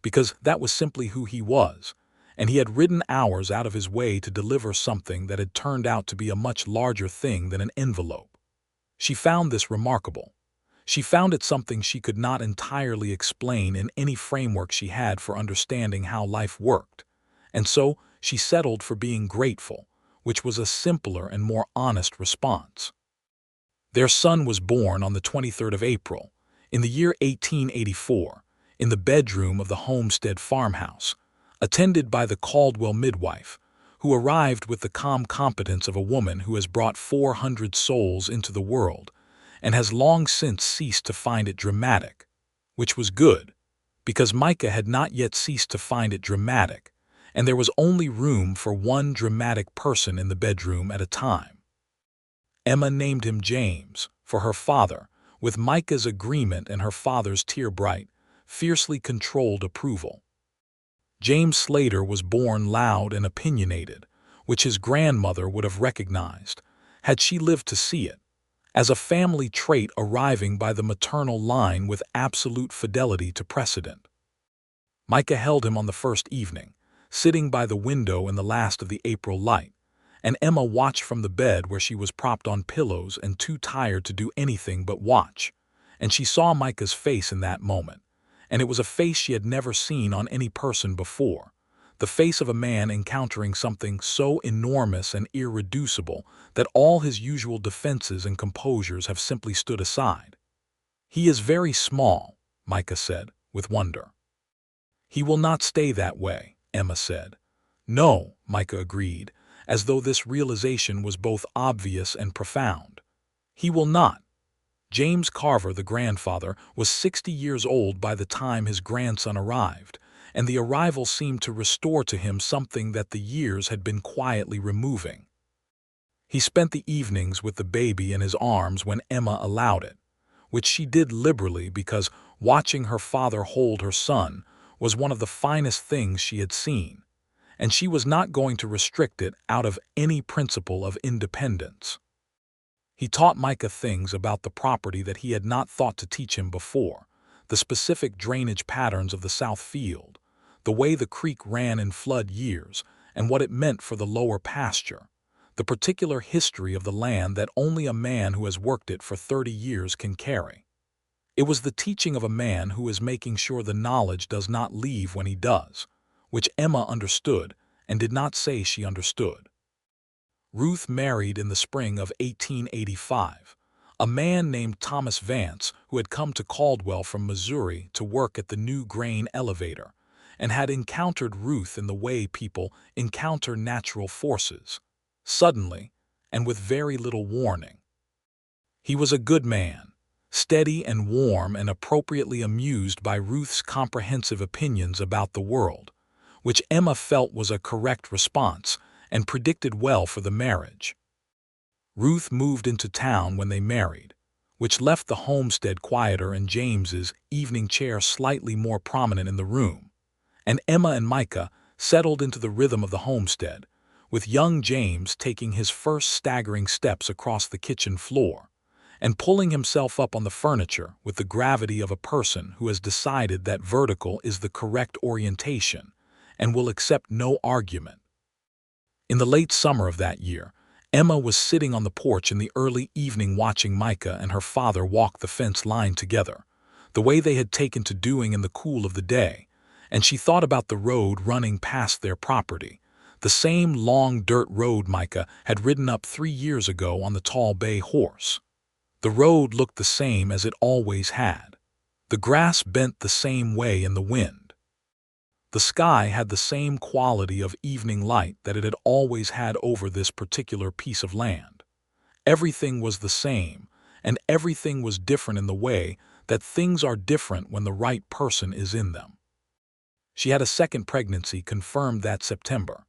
because that was simply who he was, and he had ridden hours out of his way to deliver something that had turned out to be a much larger thing than an envelope. She found this remarkable. She found it something she could not entirely explain in any framework she had for understanding how life worked, and so she settled for being grateful, which was a simpler and more honest response. Their son was born on the 23rd of April, in the year 1884, in the bedroom of the homestead farmhouse, attended by the Caldwell midwife, who arrived with the calm competence of a woman who has brought 400 souls into the world and has long since ceased to find it dramatic, which was good, because Micah had not yet ceased to find it dramatic, and there was only room for one dramatic person in the bedroom at a time. Emma named him James, for her father, with Micah's agreement and her father's tear-bright, fiercely controlled approval. James Slater was born loud and opinionated, which his grandmother would have recognized, had she lived to see it, as a family trait arriving by the maternal line with absolute fidelity to precedent. Micah held him on the first evening, sitting by the window in the last of the April light, and Emma watched from the bed where she was propped on pillows and too tired to do anything but watch, and she saw Micah's face in that moment, and it was a face she had never seen on any person before, the face of a man encountering something so enormous and irreducible that all his usual defenses and composures have simply stood aside. "He is very small," Micah said, with wonder. "He will not stay that way," Emma said. "No," Micah agreed, as though this realization was both obvious and profound. "He will not." James Carver, the grandfather, was 60 years old by the time his grandson arrived, and the arrival seemed to restore to him something that the years had been quietly removing. He spent the evenings with the baby in his arms when Emma allowed it, which she did liberally because watching her father hold her son was one of the finest things she had seen, and she was not going to restrict it out of any principle of independence. He taught Micah things about the property that he had not thought to teach him before, the specific drainage patterns of the South Field, the way the creek ran in flood years, and what it meant for the lower pasture, the particular history of the land that only a man who has worked it for 30 years can carry. It was the teaching of a man who is making sure the knowledge does not leave when he does, which Emma understood and did not say she understood. Ruth married in the spring of 1885, a man named Thomas Vance who had come to Caldwell from Missouri to work at the new grain elevator, and had encountered Ruth in the way people encounter natural forces, suddenly and with very little warning. He was a good man, steady and warm and appropriately amused by Ruth's comprehensive opinions about the world, which Emma felt was a correct response and predicted well for the marriage. Ruth moved into town when they married, which left the homestead quieter and James's evening chair slightly more prominent in the room, and Emma and Micah settled into the rhythm of the homestead, with young James taking his first staggering steps across the kitchen floor, and pulling himself up on the furniture with the gravity of a person who has decided that vertical is the correct orientation and will accept no argument. In the late summer of that year, Emma was sitting on the porch in the early evening watching Micah and her father walk the fence line together, the way they had taken to doing in the cool of the day, and she thought about the road running past their property, the same long dirt road Micah had ridden up 3 years ago on the tall bay horse. The road looked the same as it always had. The grass bent the same way in the wind. The sky had the same quality of evening light that it had always had over this particular piece of land. Everything was the same, and everything was different in the way that things are different when the right person is in them. She had a second pregnancy confirmed that September.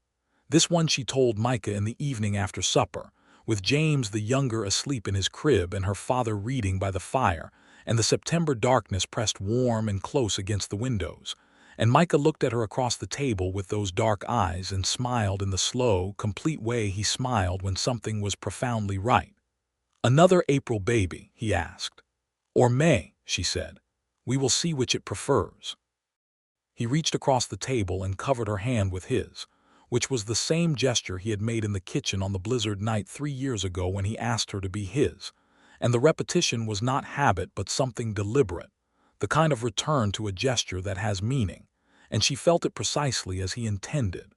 This one she told Micah in the evening after supper, with James the younger asleep in his crib and her father reading by the fire, and the September darkness pressed warm and close against the windows, and Micah looked at her across the table with those dark eyes and smiled in the slow, complete way he smiled when something was profoundly right. "Another April baby?" he asked. "Or May," she said. "We will see which it prefers." He reached across the table and covered her hand with his, which was the same gesture he had made in the kitchen on the blizzard night 3 years ago when he asked her to be his, and the repetition was not habit but something deliberate, the kind of return to a gesture that has meaning, and she felt it precisely as he intended.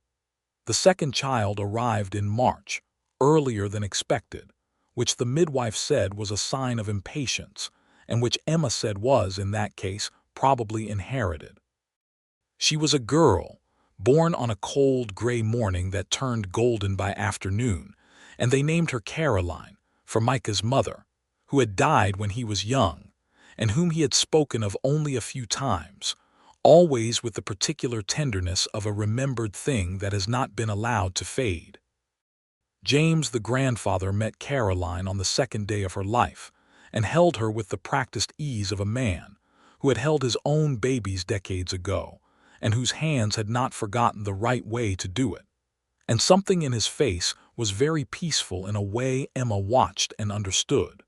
The second child arrived in March, earlier than expected, which the midwife said was a sign of impatience, and which Emma said was, in that case, probably inherited. She was a girl, born on a cold, gray morning that turned golden by afternoon, and they named her Caroline, for Micah's mother, who had died when he was young, and whom he had spoken of only a few times, always with the particular tenderness of a remembered thing that has not been allowed to fade. James, the grandfather, met Caroline on the second day of her life, and held her with the practiced ease of a man who had held his own babies decades ago and whose hands had not forgotten the right way to do it. And something in his face was very peaceful in a way Emma watched and understood.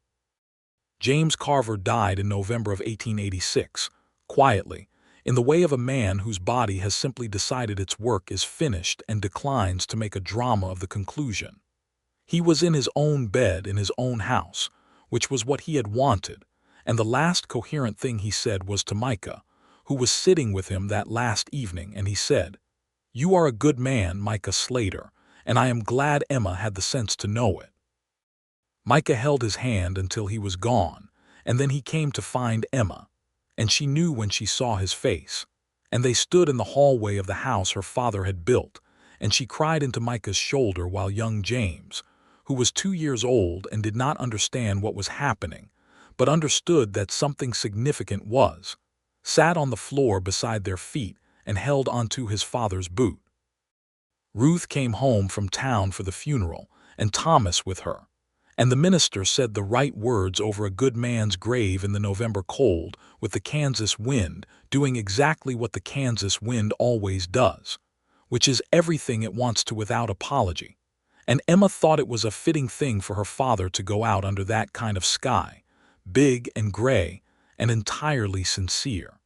James Carver died in November of 1886, quietly, in the way of a man whose body has simply decided its work is finished and declines to make a drama of the conclusion. He was in his own bed in his own house, which was what he had wanted, and the last coherent thing he said was to Micah, who was sitting with him that last evening, and he said, "You are a good man, Micah Slater, and I am glad Emma had the sense to know it." Micah held his hand until he was gone, and then he came to find Emma, and she knew when she saw his face, and they stood in the hallway of the house her father had built, and she cried into Micah's shoulder while young James, who was 2 years old and did not understand what was happening, but understood that something significant was, sat on the floor beside their feet and held onto his father's boot. Ruth came home from town for the funeral, and Thomas with her, and the minister said the right words over a good man's grave in the November cold with the Kansas wind doing exactly what the Kansas wind always does, which is everything it wants to without apology. And Emma thought it was a fitting thing for her father to go out under that kind of sky, big and gray and entirely sincere.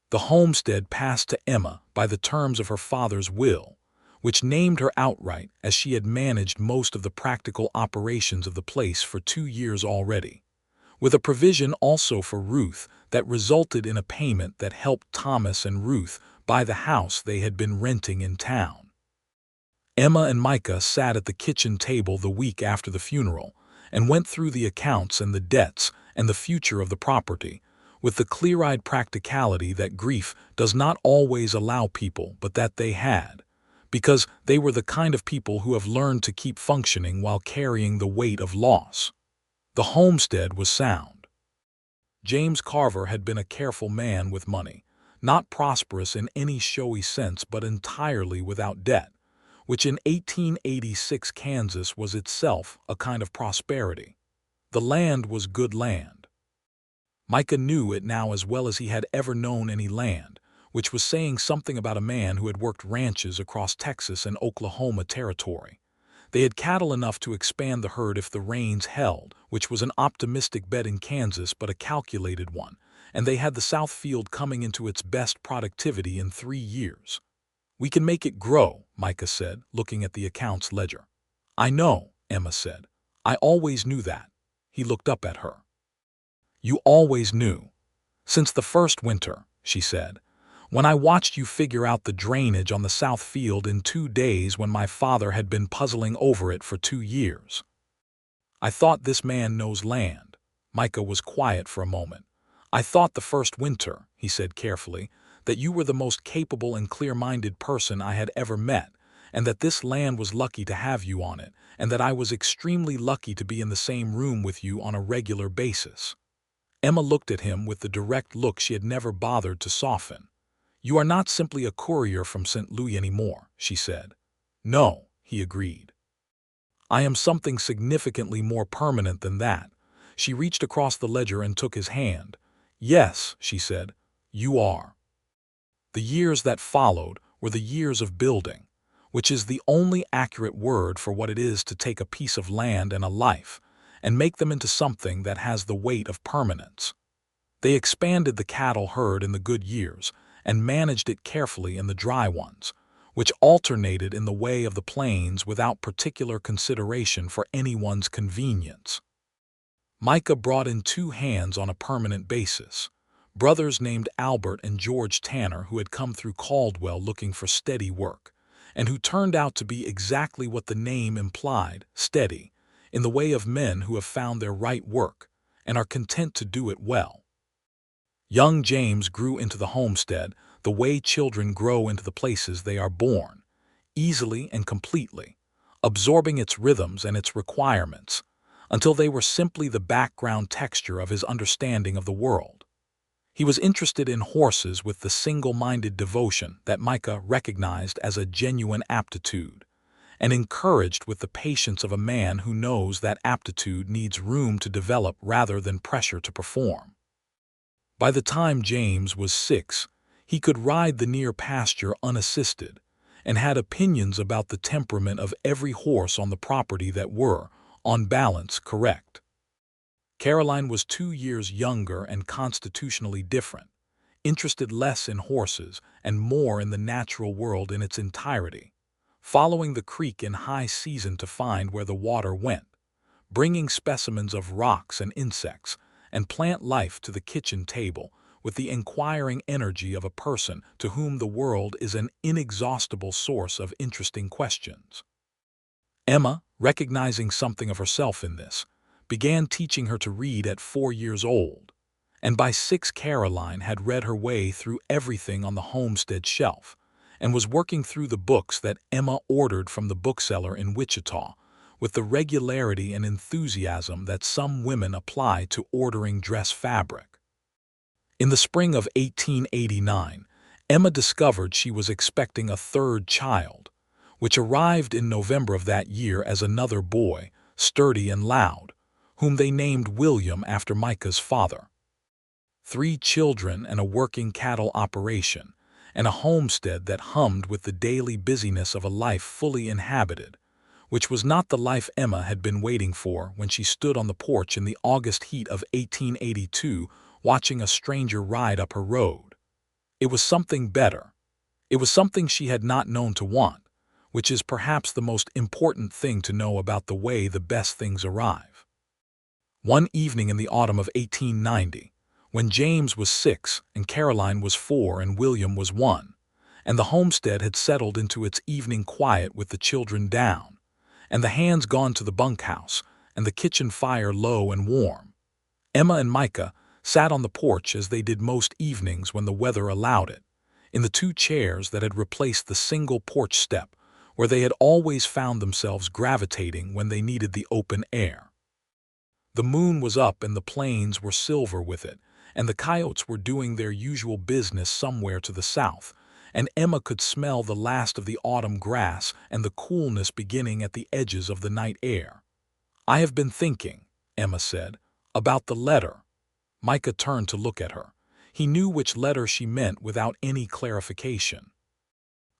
The homestead passed to Emma by the terms of her father's will, which named her outright as she had managed most of the practical operations of the place for 2 years already, with a provision also for Ruth that resulted in a payment that helped Thomas and Ruth buy the house they had been renting in town. Emma and Micah sat at the kitchen table the week after the funeral and went through the accounts and the debts and the future of the property, with the clear-eyed practicality that grief does not always allow people but that they had, because they were the kind of people who have learned to keep functioning while carrying the weight of loss. The homestead was sound. James Carver had been a careful man with money, not prosperous in any showy sense but entirely without debt, which in 1886 Kansas was itself a kind of prosperity. The land was good land. Micah knew it now as well as he had ever known any land, which was saying something about a man who had worked ranches across Texas and Oklahoma territory. They had cattle enough to expand the herd if the rains held, which was an optimistic bet in Kansas but a calculated one, and they had the South Field coming into its best productivity in 3 years. "We can make it grow," Micah said, looking at the accounts ledger. "I know," Emma said. "I always knew that." He looked up at her. "You always knew." "Since the first winter," she said, "when I watched you figure out the drainage on the South Field in 2 days when my father had been puzzling over it for 2 years. I thought this man knows land." Micah was quiet for a moment. "I thought the first winter," he said carefully, "that you were the most capable and clear-minded person I had ever met, and that this land was lucky to have you on it, and that I was extremely lucky to be in the same room with you on a regular basis." Emma looked at him with the direct look she had never bothered to soften. "You are not simply a courier from St. Louis anymore," she said. "No," he agreed. "I am something significantly more permanent than that." She reached across the ledger and took his hand. "Yes," she said, "you are." The years that followed were the years of building, which is the only accurate word for what it is to take a piece of land and a life and make them into something that has the weight of permanence. They expanded the cattle herd in the good years and managed it carefully in the dry ones, which alternated in the way of the plains without particular consideration for anyone's convenience. Micah brought in 2 hands on a permanent basis, brothers named Albert and George Tanner, who had come through Caldwell looking for steady work, and who turned out to be exactly what the name implied, steady, in the way of men who have found their right work and are content to do it well. Young James grew into the homestead the way children grow into the places they are born, easily and completely, absorbing its rhythms and its requirements, until they were simply the background texture of his understanding of the world. He was interested in horses with the single-minded devotion that Micah recognized as a genuine aptitude, and encouraged with the patience of a man who knows that aptitude needs room to develop rather than pressure to perform. By the time James was 6, he could ride the near pasture unassisted, and had opinions about the temperament of every horse on the property that were, on balance, correct. Caroline was 2 years younger and constitutionally different, interested less in horses and more in the natural world in its entirety, following the creek in high season to find where the water went, bringing specimens of rocks and insects and plant life to the kitchen table with the inquiring energy of a person to whom the world is an inexhaustible source of interesting questions. Emma, recognizing something of herself in this, began teaching her to read at 4 years old, and by 6 Caroline had read her way through everything on the homestead shelf, and was working through the books that Emma ordered from the bookseller in Wichita, with the regularity and enthusiasm that some women apply to ordering dress fabric. In the spring of 1889, Emma discovered she was expecting a 3rd child, which arrived in November of that year as another boy, sturdy and loud, whom they named William after Micah's father. 3 children and a working cattle operation, and a homestead that hummed with the daily busyness of a life fully inhabited, which was not the life Emma had been waiting for when she stood on the porch in the August heat of 1882 watching a stranger ride up her road. It was something better. It was something she had not known to want, which is perhaps the most important thing to know about the way the best things arrive. One evening in the autumn of 1890, when James was 6 and Caroline was 4 and William was 1, and the homestead had settled into its evening quiet with the children down, and the hands gone to the bunkhouse, and the kitchen fire low and warm, Emma and Micah sat on the porch as they did most evenings when the weather allowed it, in the 2 chairs that had replaced the single porch step where they had always found themselves gravitating when they needed the open air. The moon was up and the plains were silver with it, and the coyotes were doing their usual business somewhere to the south, and Emma could smell the last of the autumn grass and the coolness beginning at the edges of the night air. "I have been thinking," Emma said, "about the letter." Micah turned to look at her. He knew which letter she meant without any clarification.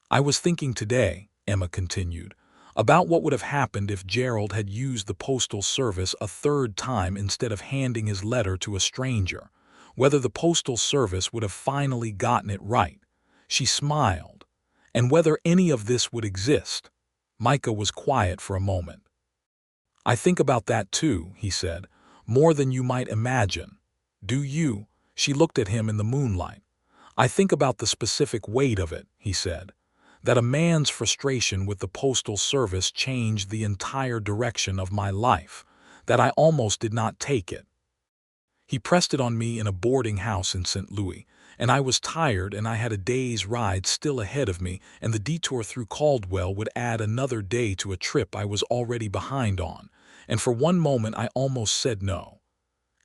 "I was thinking today," Emma continued, "about what would have happened if Gerald had used the postal service a 3rd time instead of handing his letter to a stranger, whether the postal service would have finally gotten it right." She smiled. "And whether any of this would exist." Micah was quiet for a moment. "I think about that too," he said, "more than you might imagine." "Do you?" She looked at him in the moonlight. "I think about the specific weight of it," he said, "that a man's frustration with the postal service changed the entire direction of my life, that I almost did not take it. He pressed it on me in a boarding house in St. Louis, and I was tired and I had a day's ride still ahead of me, and the detour through Caldwell would add another day to a trip I was already behind on, and for one moment I almost said no."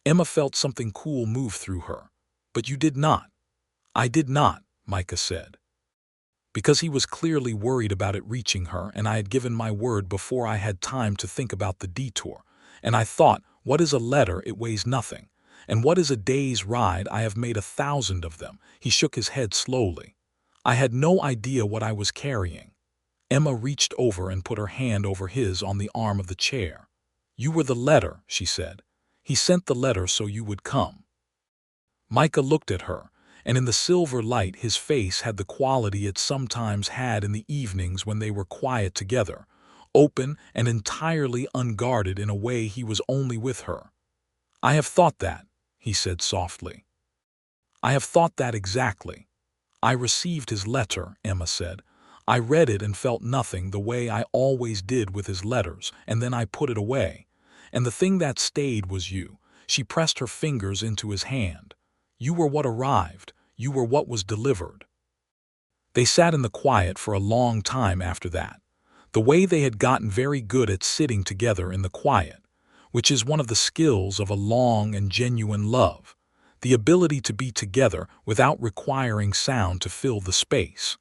Emma felt something cool move through her. "But you did not." "I did not," Micah said, because he was clearly worried about it reaching her, and I had given my word before I had time to think about the detour, and I thought, what is a letter? It weighs nothing. And what is a day's ride? I have made 1,000 of them. He shook his head slowly. I had no idea what I was carrying. Emma reached over and put her hand over his on the arm of the chair. "You were the letter," she said. "He sent the letter so you would come." Micah looked at her, and in the silver light his face had the quality it sometimes had in the evenings when they were quiet together, open and entirely unguarded in a way he was only with her. "I have thought that," he said softly. "I have thought that exactly." "I received his letter," Emma said. "I read it and felt nothing the way I always did with his letters, and then I put it away. And the thing that stayed was you." She pressed her fingers into his hand. "You were what arrived. You were what was delivered." They sat in the quiet for a long time after that, the way they had gotten very good at sitting together in the quiet, which is one of the skills of a long and genuine love, the ability to be together without requiring sound to fill the space.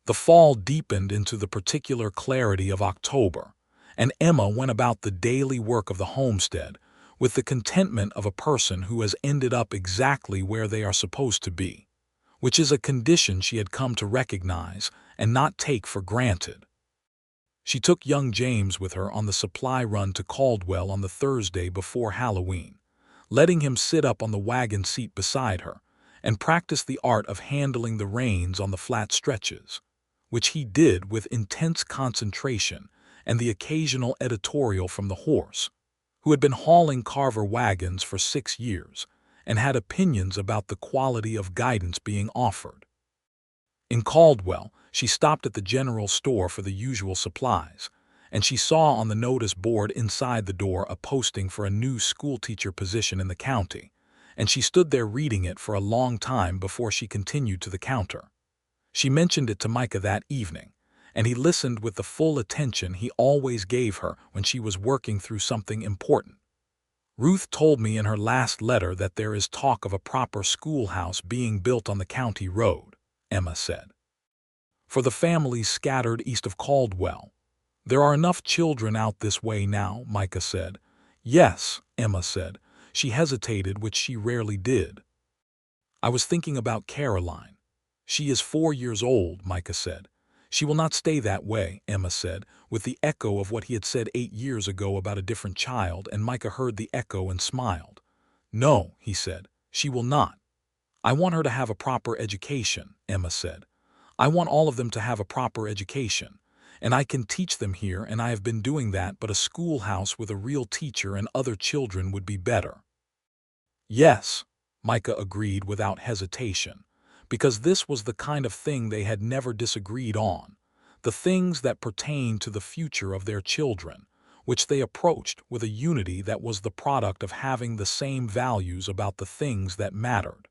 The fall deepened into the particular clarity of October, and Emma went about the daily work of the homestead with the contentment of a person who has ended up exactly where they are supposed to be, which is a condition she had come to recognize and not take for granted. She took young James with her on the supply run to Caldwell on the Thursday before Halloween, letting him sit up on the wagon seat beside her and practice the art of handling the reins on the flat stretches, which he did with intense concentration and the occasional editorial from the horse, who had been hauling Carver wagons for 6 years and had opinions about the quality of guidance being offered. In Caldwell, she stopped at the general store for the usual supplies, and she saw on the notice board inside the door a posting for a new schoolteacher position in the county, and she stood there reading it for a long time before she continued to the counter. She mentioned it to Micah that evening, and he listened with the full attention he always gave her when she was working through something important. Ruth told me in her last letter that there is talk of a proper schoolhouse being built on the county road, Emma said. For the families scattered east of Caldwell. There are enough children out this way now, Micah said. Yes, Emma said. She hesitated, which she rarely did. I was thinking about Caroline. She is 4 years old, Micah said. She will not stay that way, Emma said, with the echo of what he had said 8 years ago about a different child, and Micah heard the echo and smiled. No, he said, she will not. I want her to have a proper education, Emma said. I want all of them to have a proper education, and I can teach them here, and I have been doing that, but a schoolhouse with a real teacher and other children would be better. Yes, Micah agreed without hesitation, because this was the kind of thing they had never disagreed on, the things that pertained to the future of their children, which they approached with a unity that was the product of having the same values about the things that mattered.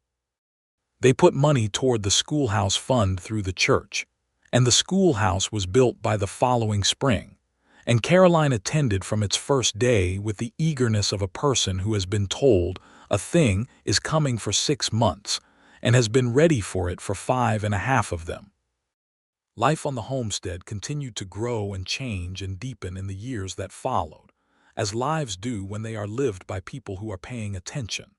They put money toward the schoolhouse fund through the church, and the schoolhouse was built by the following spring, and Caroline attended from its first day with the eagerness of a person who has been told a thing is coming for 6 months and has been ready for it for 5.5 of them. Life on the homestead continued to grow and change and deepen in the years that followed, as lives do when they are lived by people who are paying attention.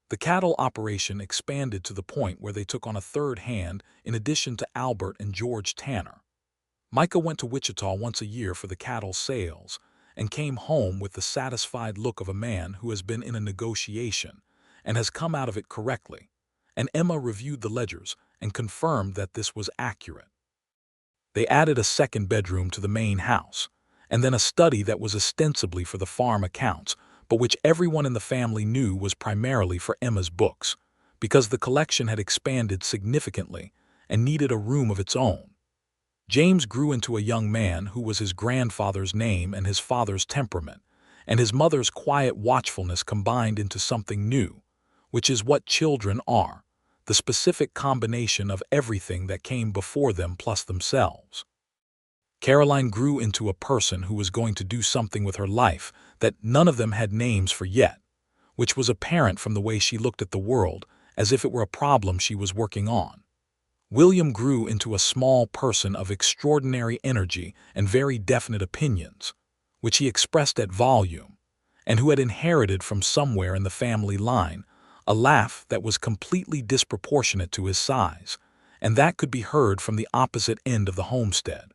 The cattle operation expanded to the point where they took on a third hand in addition to Albert and George Tanner. Micah went to Wichita once a year for the cattle sales and came home with the satisfied look of a man who has been in a negotiation and has come out of it correctly, and Emma reviewed the ledgers and confirmed that this was accurate. They added a second bedroom to the main house, and then a study that was ostensibly for the farm accounts, but which everyone in the family knew was primarily for Emma's books, because the collection had expanded significantly and needed a room of its own. James grew into a young man who was his grandfather's name and his father's temperament, and his mother's quiet watchfulness combined into something new, which is what children are, the specific combination of everything that came before them plus themselves. Caroline grew into a person who was going to do something with her life that none of them had names for yet, which was apparent from the way she looked at the world as if it were a problem she was working on. William grew into a small person of extraordinary energy and very definite opinions, which he expressed at volume, and who had inherited from somewhere in the family line a laugh that was completely disproportionate to his size, and that could be heard from the opposite end of the homestead.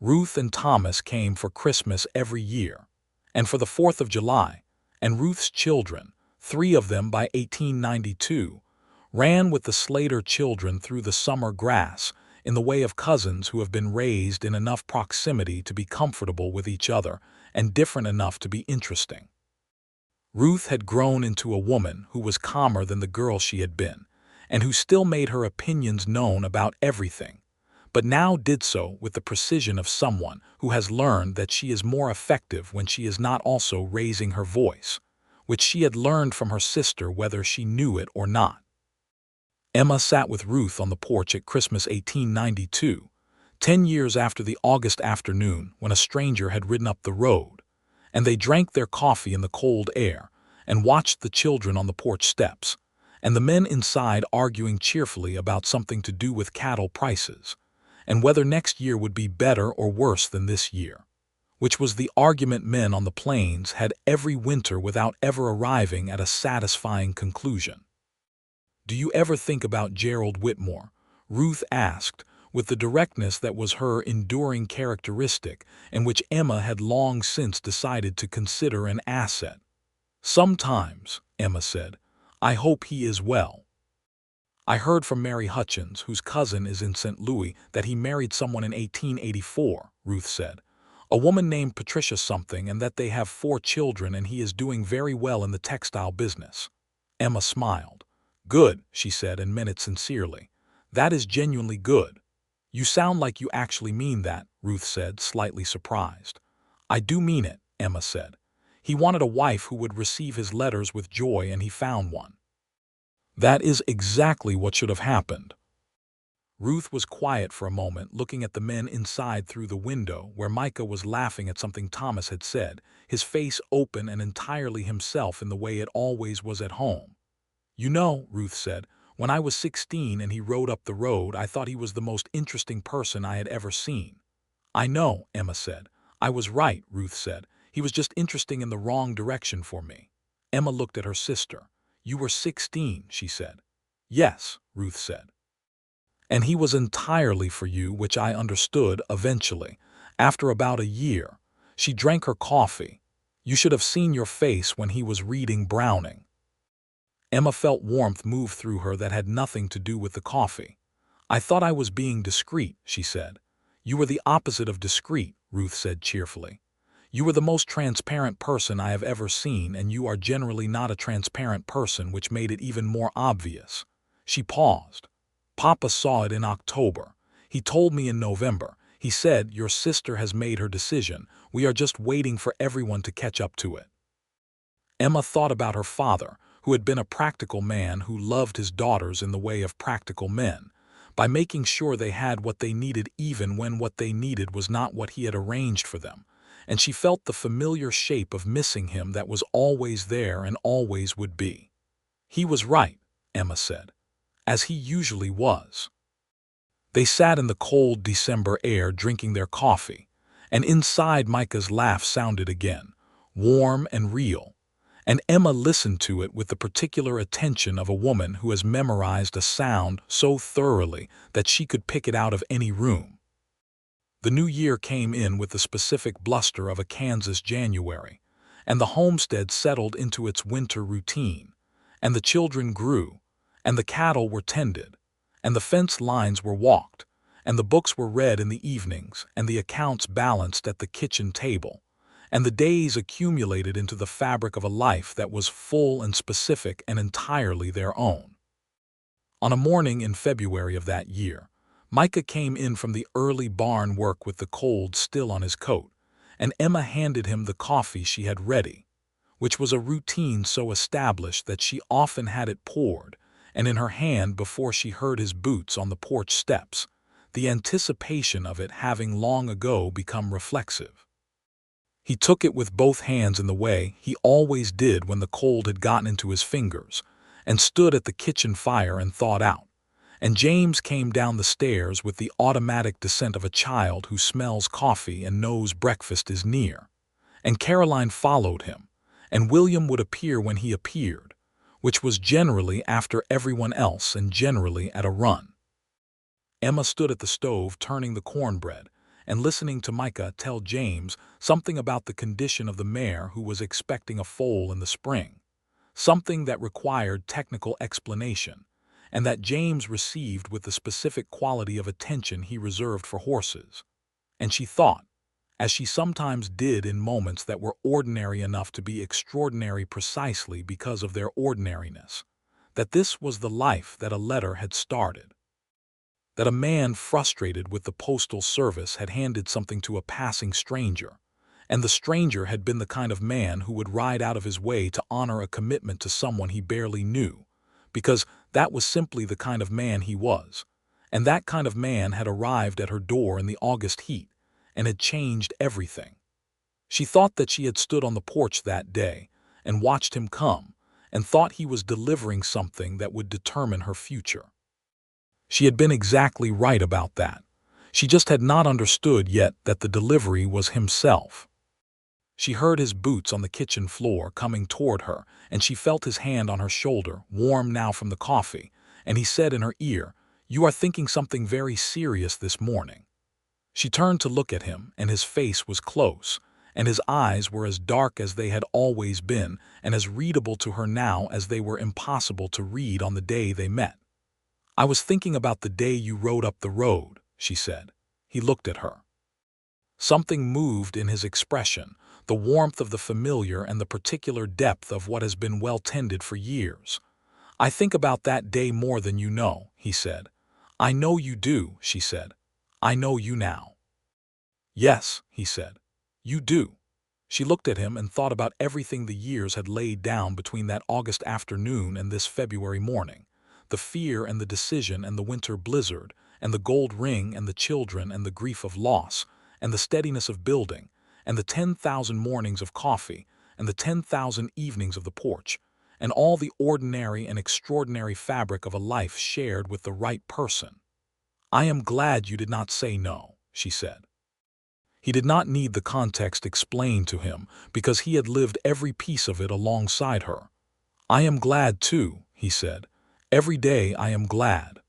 Ruth and Thomas came for Christmas every year, and for the 4th of July, and Ruth's children, 3 of them by 1892, ran with the Slater children through the summer grass in the way of cousins who have been raised in enough proximity to be comfortable with each other and different enough to be interesting. Ruth had grown into a woman who was calmer than the girl she had been, and who still made her opinions known about everything, but now did so with the precision of someone who has learned that she is more effective when she is not also raising her voice, which she had learned from her sister whether she knew it or not. Emma sat with Ruth on the porch at Christmas 1892, 10 years after the August afternoon when a stranger had ridden up the road, and they drank their coffee in the cold air and watched the children on the porch steps, and the men inside arguing cheerfully about something to do with cattle prices, and whether next year would be better or worse than this year, which was the argument men on the plains had every winter without ever arriving at a satisfying conclusion. "Do you ever think about Gerald Whitmore?" Ruth asked, with the directness that was her enduring characteristic and which Emma had long since decided to consider an asset. "Sometimes," Emma said. "I hope he is well." "I heard from Mary Hutchins, whose cousin is in St. Louis, that he married someone in 1884, Ruth said. "A woman named Patricia something, and that they have 4 children and he is doing very well in the textile business." Emma smiled. "Good," she said, and meant it sincerely. "That is genuinely good." "You sound like you actually mean that," Ruth said, slightly surprised. "I do mean it," Emma said. "He wanted a wife who would receive his letters with joy, and he found one." "That is exactly what should have happened." Ruth was quiet for a moment, looking at the men inside through the window, where Micah was laughing at something Thomas had said, his face open and entirely himself in the way it always was at home. "You know," Ruth said, "when I was 16 and he rode up the road, I thought he was the most interesting person I had ever seen." "I know," Emma said. "I was right," Ruth said. "He was just interesting in the wrong direction for me." Emma looked at her sister. "You were 16, she said. "Yes," Ruth said. "And he was entirely for you, which I understood eventually. After about a year." She drank her coffee. "You should have seen your face when he was reading Browning." Emma felt warmth move through her that had nothing to do with the coffee. "I thought I was being discreet," she said. "You were the opposite of discreet," Ruth said cheerfully. "You were the most transparent person I have ever seen, and you are generally not a transparent person, which made it even more obvious." She paused. "Papa saw it in October. He told me in November. He said, 'Your sister has made her decision. We are just waiting for everyone to catch up to it.'" Emma thought about her father, who had been a practical man who loved his daughters in the way of practical men, by making sure they had what they needed even when what they needed was not what he had arranged for them, and she felt the familiar shape of missing him that was always there and always would be. "He was right," Emma said, "as he usually was." They sat in the cold December air drinking their coffee, and inside Micah's laugh sounded again, warm and real, and Emma listened to it with the particular attention of a woman who has memorized a sound so thoroughly that she could pick it out of any room. The new year came in with the specific bluster of a Kansas January, and the homestead settled into its winter routine, and the children grew, and the cattle were tended, and the fence lines were walked, and the books were read in the evenings, and the accounts balanced at the kitchen table, and the days accumulated into the fabric of a life that was full and specific and entirely their own. On a morning in February of that year, Micah came in from the early barn work with the cold still on his coat, and Emma handed him the coffee she had ready, which was a routine so established that she often had it poured, and in her hand before she heard his boots on the porch steps, the anticipation of it having long ago become reflexive. He took it with both hands in the way he always did when the cold had gotten into his fingers, and stood at the kitchen fire and thawed out. And James came down the stairs with the automatic descent of a child who smells coffee and knows breakfast is near. And Caroline followed him, and William would appear when he appeared, which was generally after everyone else and generally at a run. Emma stood at the stove turning the cornbread, and listening to Micah tell James something about the condition of the mare who was expecting a foal in the spring, something that required technical explanation, and that James received with the specific quality of attention he reserved for horses. And she thought, as she sometimes did in moments that were ordinary enough to be extraordinary precisely because of their ordinariness, that this was the life that a letter had started. That a man frustrated with the postal service had handed something to a passing stranger, and the stranger had been the kind of man who would ride out of his way to honor a commitment to someone he barely knew, because that was simply the kind of man he was, and that kind of man had arrived at her door in the August heat, and had changed everything. She thought that she had stood on the porch that day, and watched him come, and thought he was delivering something that would determine her future. She had been exactly right about that. She just had not understood yet that the delivery was himself. She heard his boots on the kitchen floor coming toward her, and she felt his hand on her shoulder, warm now from the coffee, and he said in her ear, "You are thinking something very serious this morning." She turned to look at him, and his face was close, and his eyes were as dark as they had always been, and as readable to her now as they were impossible to read on the day they met. "I was thinking about the day you rode up the road," she said. He looked at her. Something moved in his expression, the warmth of the familiar and the particular depth of what has been well tended for years. "I think about that day more than you know," he said. "I know you do," she said. "I know you now." "Yes," he said. "You do." She looked at him and thought about everything the years had laid down between that August afternoon and this February morning. The fear and the decision and the winter blizzard, and the gold ring and the children and the grief of loss, and the steadiness of building, and the 10,000 mornings of coffee, and the 10,000 evenings of the porch, and all the ordinary and extraordinary fabric of a life shared with the right person. "I am glad you did not say no," she said. He did not need the context explained to him, because he had lived every piece of it alongside her. "I am glad too," he said. "Every day I am glad."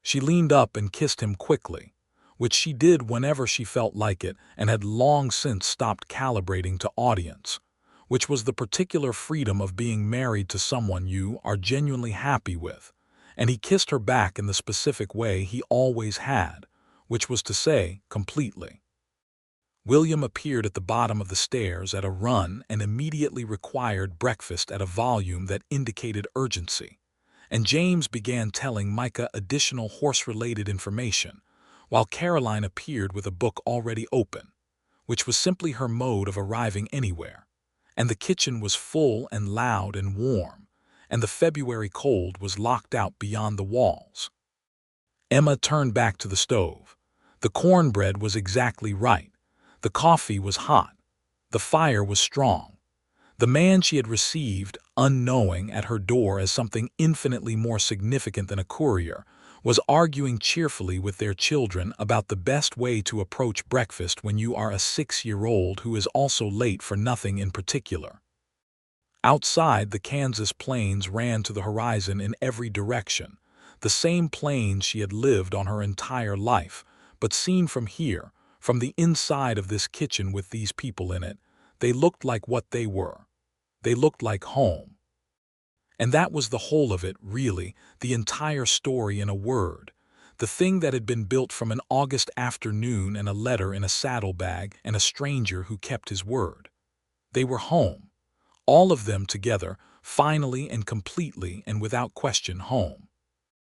She leaned up and kissed him quickly, which she did whenever she felt like it and had long since stopped calibrating to audience, which was the particular freedom of being married to someone you are genuinely happy with, and he kissed her back in the specific way he always had, which was to say, completely. William appeared at the bottom of the stairs at a run and immediately required breakfast at a volume that indicated urgency, and James began telling Micah additional horse-related information, while Caroline appeared with a book already open, which was simply her mode of arriving anywhere, and the kitchen was full and loud and warm, and the February cold was locked out beyond the walls. Emma turned back to the stove. The cornbread was exactly right. The coffee was hot. The fire was strong. The man she had received, unknowing, at her door as something infinitely more significant than a courier, was arguing cheerfully with their children about the best way to approach breakfast when you are a 6-year-old who is also late for nothing in particular. Outside, the Kansas plains ran to the horizon in every direction, the same plains she had lived on her entire life, but seen from here, from the inside of this kitchen with these people in it, they looked like what they were. They looked like home. And that was the whole of it, really, the entire story in a word. The thing that had been built from an August afternoon and a letter in a saddlebag and a stranger who kept his word. They were home. All of them together, finally and completely and without question home.